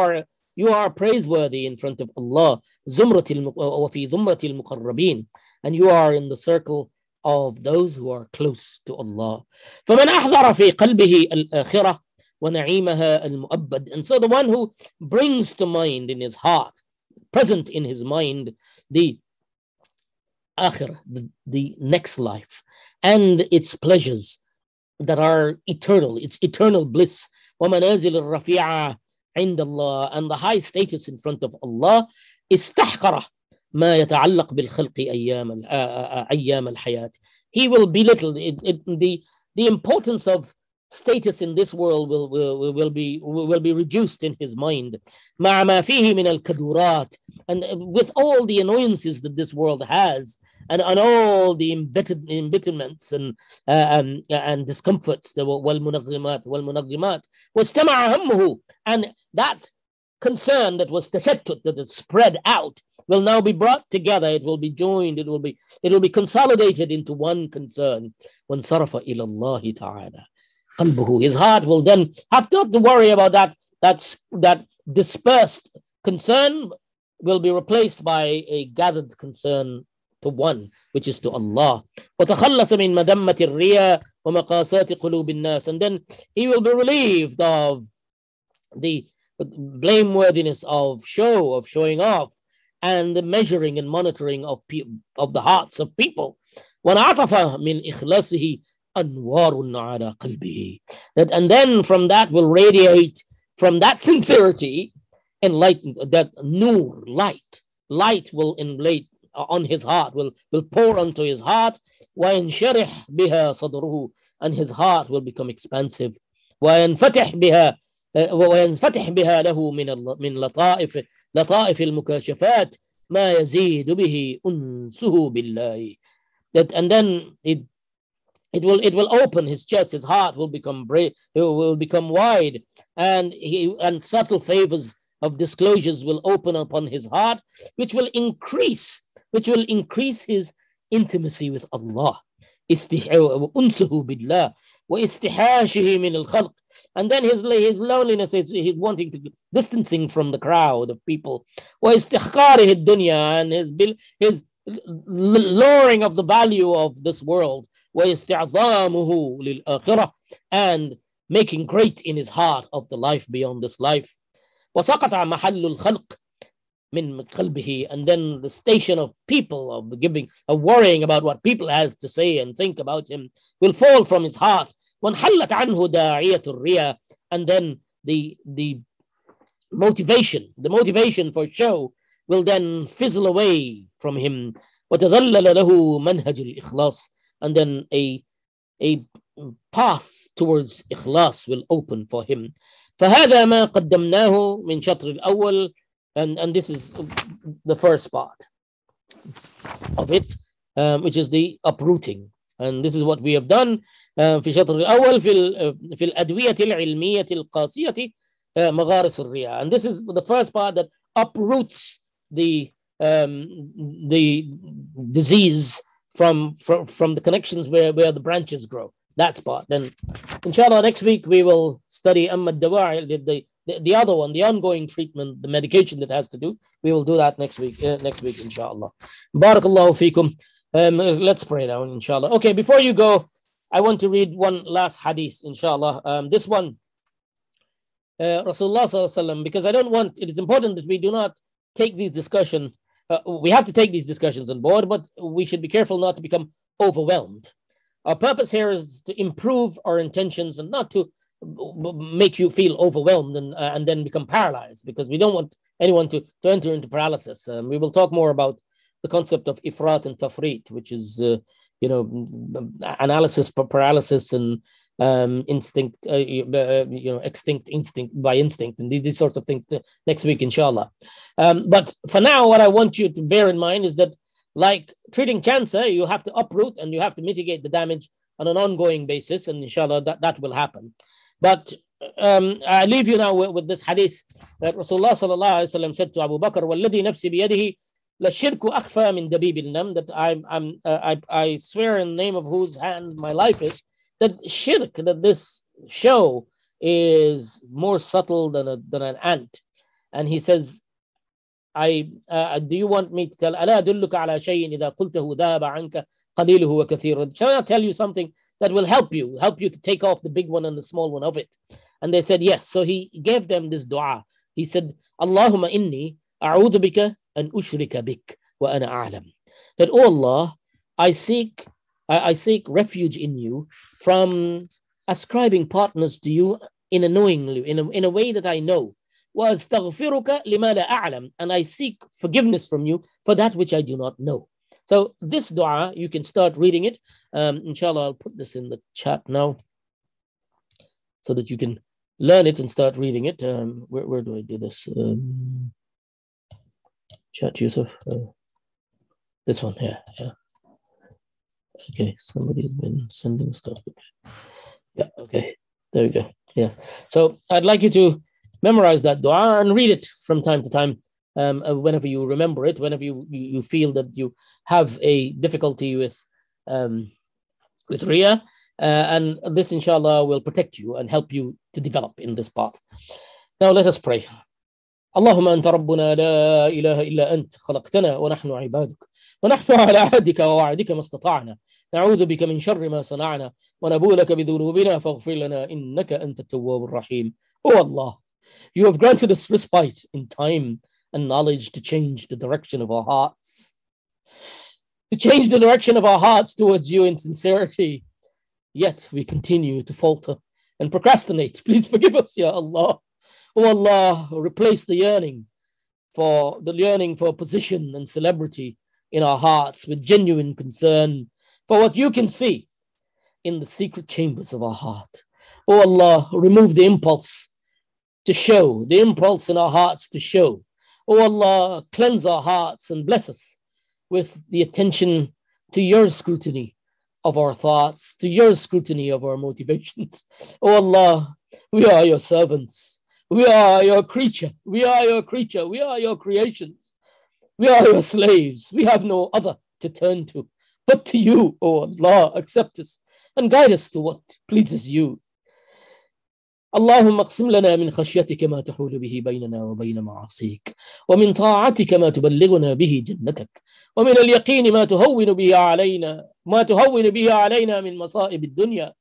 are praiseworthy in front of Allah. وفي زمرة المقربين, and you are in the circle of those who are close to Allah. فمن أحضر في قلبه الآخرة ونعيمها المؤبد. And so the one who brings to mind in his heart, present in his mind, the akhirah, the next life, and its pleasures that are eternal, its eternal bliss, ومنازل الرفيعة عند الله, and the high status in front of Allah, استحقره ما يتعلق بالخلق أيام الحياة. He will belittle the importance of status in this world will be reduced in his mind. مع ما فيه من الكدورات, and with all the annoyances that this world has, and all the embitterments and discomforts. والمنغمات واجتمع همه, and that concern that was tashattut, that it spread out, will now be brought together. It will be joined. It will be consolidated into one concern. وانصرف إلى الله تعالى قلبه. His heart will then have to worry about that dispersed concern will be replaced by a gathered concern to one, which is to Allah. وتخلص من مذمة الرياء ومقاسات قلوب الناس. And then he will be relieved of the blameworthiness of showing off, and the measuring and monitoring of the hearts of people. وانعطف من إخلاصه أنوار على قلبه. And then from that will radiate, from that sincerity, enlighten, that nur, light will enlight on his heart, will pour onto his heart. وينشرح بها صدره, and his heart will become expansive. وينفتح بها له من لطائف المكاشفات ما يزيد به أنسه بالله. That, and then it will open his chest, his heart will become wide, and subtle favors of disclosures will open upon his heart, which will increase his intimacy with Allah. أنسه بالله واستحاشه من الخلق. And then his loneliness is he's wanting to distancing from the crowd of people. واستحقاره الدنيا, and his lowering of the value of this world. واستعظامه للآخرة, and making great in his heart of the life beyond this life. وسقط محل الخلق من قلبه, and then the station of people of worrying about what people has to say and think about him will fall from his heart. وانحلت عنه داعية الرياء, and then the motivation for show will then fizzle away from him. وتذلل له منهج الإخلاص, and then a path towards Ikhlas will open for him. فهذا ما قدمناه من شطر الأول, and this is the first part of it, which is the uprooting, and this is what we have done. في شطر الأول في الأدوية العلمية القاسية مغارس الرياء, and this is the first part that uproots the disease from the connections where the branches grow. That's part. Then, inshallah, next week we will study the other one, the ongoing treatment, the medication that has to do. We will do that next week, inshallah. Barakallahu feekum. Let's pray now, inshallah. Okay, before you go, I want to read one last hadith, inshallah. This one, Rasulullah sallallahu alaihi wasallam, because it is important that we do not take these discussions. We have to take these discussions on board, but we should be careful not to become overwhelmed. Our purpose here is to improve our intentions and not to make you feel overwhelmed and then become paralyzed, because we don't want anyone to enter into paralysis. We will talk more about the concept of ifrat and tafrit, which is analysis paralysis and instinct, extinct instinct by instinct, and these sorts of things next week, inshallah. But for now, what I want you to bear in mind is that, like treating cancer, you have to uproot and you have to mitigate the damage on an ongoing basis, and inshallah that will happen. But I leave you now with this hadith that Rasulullah sallallahu alaihi wasallam said to Abu Bakr, "Walladhi nafsi biyadihi lashirku akhfa min dabib al-nam," that I swear in the name of whose hand my life is, that shirk, that this show is more subtle than an ant. And he says, do you want me to tell? ألا أدلك على شيء إذا قلته ذهب عنك قليله وكثيره. Shall I tell you something that will help you to take off the big one and the small one of it? And they said yes. So he gave them this dua. He said, Allahumma inni a'udhu bika an ushrika bik wa ana a'lam. That, oh Allah, I seek refuge in you from ascribing partners to you in a way that I know. وَأَسْتَغْفِرُكَ لِمَا لَا أَعْلَمُ, and I seek forgiveness from you for that which I do not know. So this dua, you can start reading it. Inshallah, I'll put this in the chat now so that you can learn it and start reading it. Where do I do this? Chat, Yusuf. This one here. Yeah. Okay, somebody's been sending stuff. Yeah, okay. There we go. Yeah. So I'd like you to memorize that dua and read it from time to time. Whenever you remember it, whenever you feel that you have a difficulty with Riya, and this inshallah will protect you and help you to develop in this path. Now let us pray. اللهم أنت ربنا لا إله إلا أنت خلقتنا ونحن عبادك ونحن على عهدك ووعدك ما استطعنا نعوذ بك من شر ما صنعنا ونبوء لك بذنوبنا فاغفر لنا إنك أنت التواب الرحيم. Oh Allah, you have granted us respite in time and knowledge to change the direction of our hearts, towards you in sincerity. Yet we continue to falter and procrastinate. Please forgive us, Ya Allah. Oh Allah, replace the yearning for position and celebrity in our hearts with genuine concern for what you can see in the secret chambers of our heart. Oh Allah, remove the impulse in our hearts to show. Oh Allah, cleanse our hearts and bless us with the attention to your scrutiny of our thoughts, to your scrutiny of our motivations. Oh Allah, we are your servants. We are your creature. We are your creations. We are your slaves. We have no other to turn to but to you, O Allah. Accept us and guide us to what pleases you. اللهم اقسم لنا من خشيتك ما تحول به بيننا وبين معاصيك ومن طاعتك ما تبلغنا به جنتك ومن اليقين ما تهون به علينا من مصائب الدنيا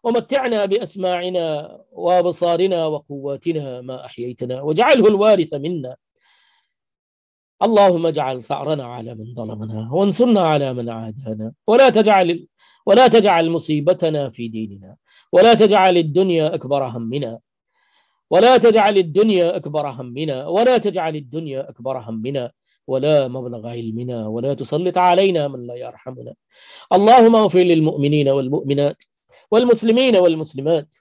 ومتعنا بأسماعنا وأبصارنا وقواتنا ما أحييتنا واجعله الوارث منا. اللهم اجعل ثأرنا على من ظلمنا وانصرنا على من عادانا ولا تجعل مصيبتنا في ديننا ولا تجعل الدنيا أكبر همنا ولا مبلغ علمنا ولا تسلط علينا من لا يرحمنا. اللهم اغفر للمؤمنين والمؤمنات والمسلمين والمسلمات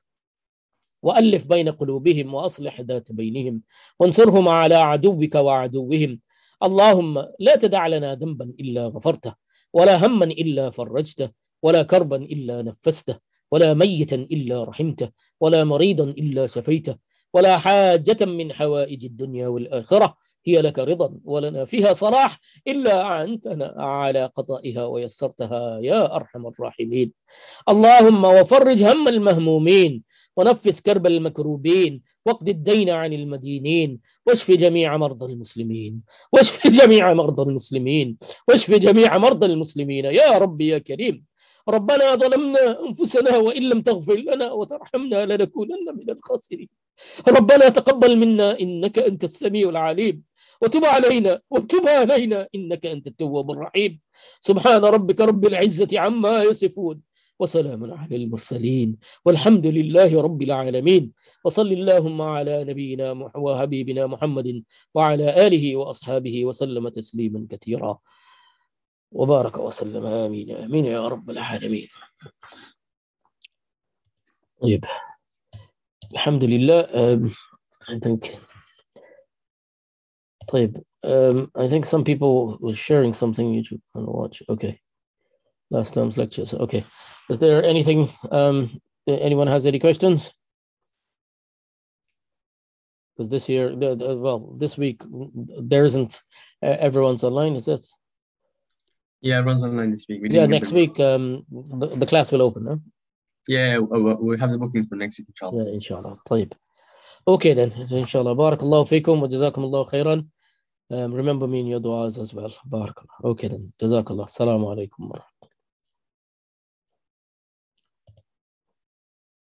وألف بين قلوبهم وأصلح ذات بينهم وانصرهم على عدوك وعدوهم. اللهم لا تدع لنا ذنبا إلا غفرته ولا هما إلا فرجته ولا كربا إلا نفسته ولا ميتا إلا رحمته ولا مريضا إلا شفيته ولا حاجة من حوائج الدنيا والآخرة هي لك رضا ولنا فيها صلاح إلا أعنتنا على قضائها ويسرتها يا أرحم الراحمين. اللهم وفرج هم المهمومين ونفس كرب المكروبين واقض الدين عن المدينين واشف جميع مرضى المسلمين يا رب يا كريم. ربنا ظلمنا أنفسنا وإن لم تغفر لنا وترحمنا لنكونن من الخاسرين. ربنا تقبل منا إنك أنت السميع العليم وتب علينا إنك أنت التواب الرحيم. سبحان ربك رب العزة عما يصفون وسلام على المرسلين والحمد لله رب العالمين. وصل اللهم على نبينا وحبيبنا محمد وعلى آله وأصحابه وسلم تسليما كثيرا وبارك وسلم. آمين آمين يا رب العالمين. طيب الحمد لله. I think some people were sharing something you should watch. Okay. Last time's lectures. Okay. Is there anything, anyone has any questions? Because this week, there isn't, everyone's online, is it? Yeah, everyone's online this week. Next week, the class will open, huh? Yeah, we'll have the bookings for next week, inshallah. Yeah, inshallah. طيب. Okay then, inshallah. Barakallahu fikum wa jazakumullahu khairan. Remember me in your du'as as well. Barakallah. Okay then. Jazakallah. Assalamu alaikum.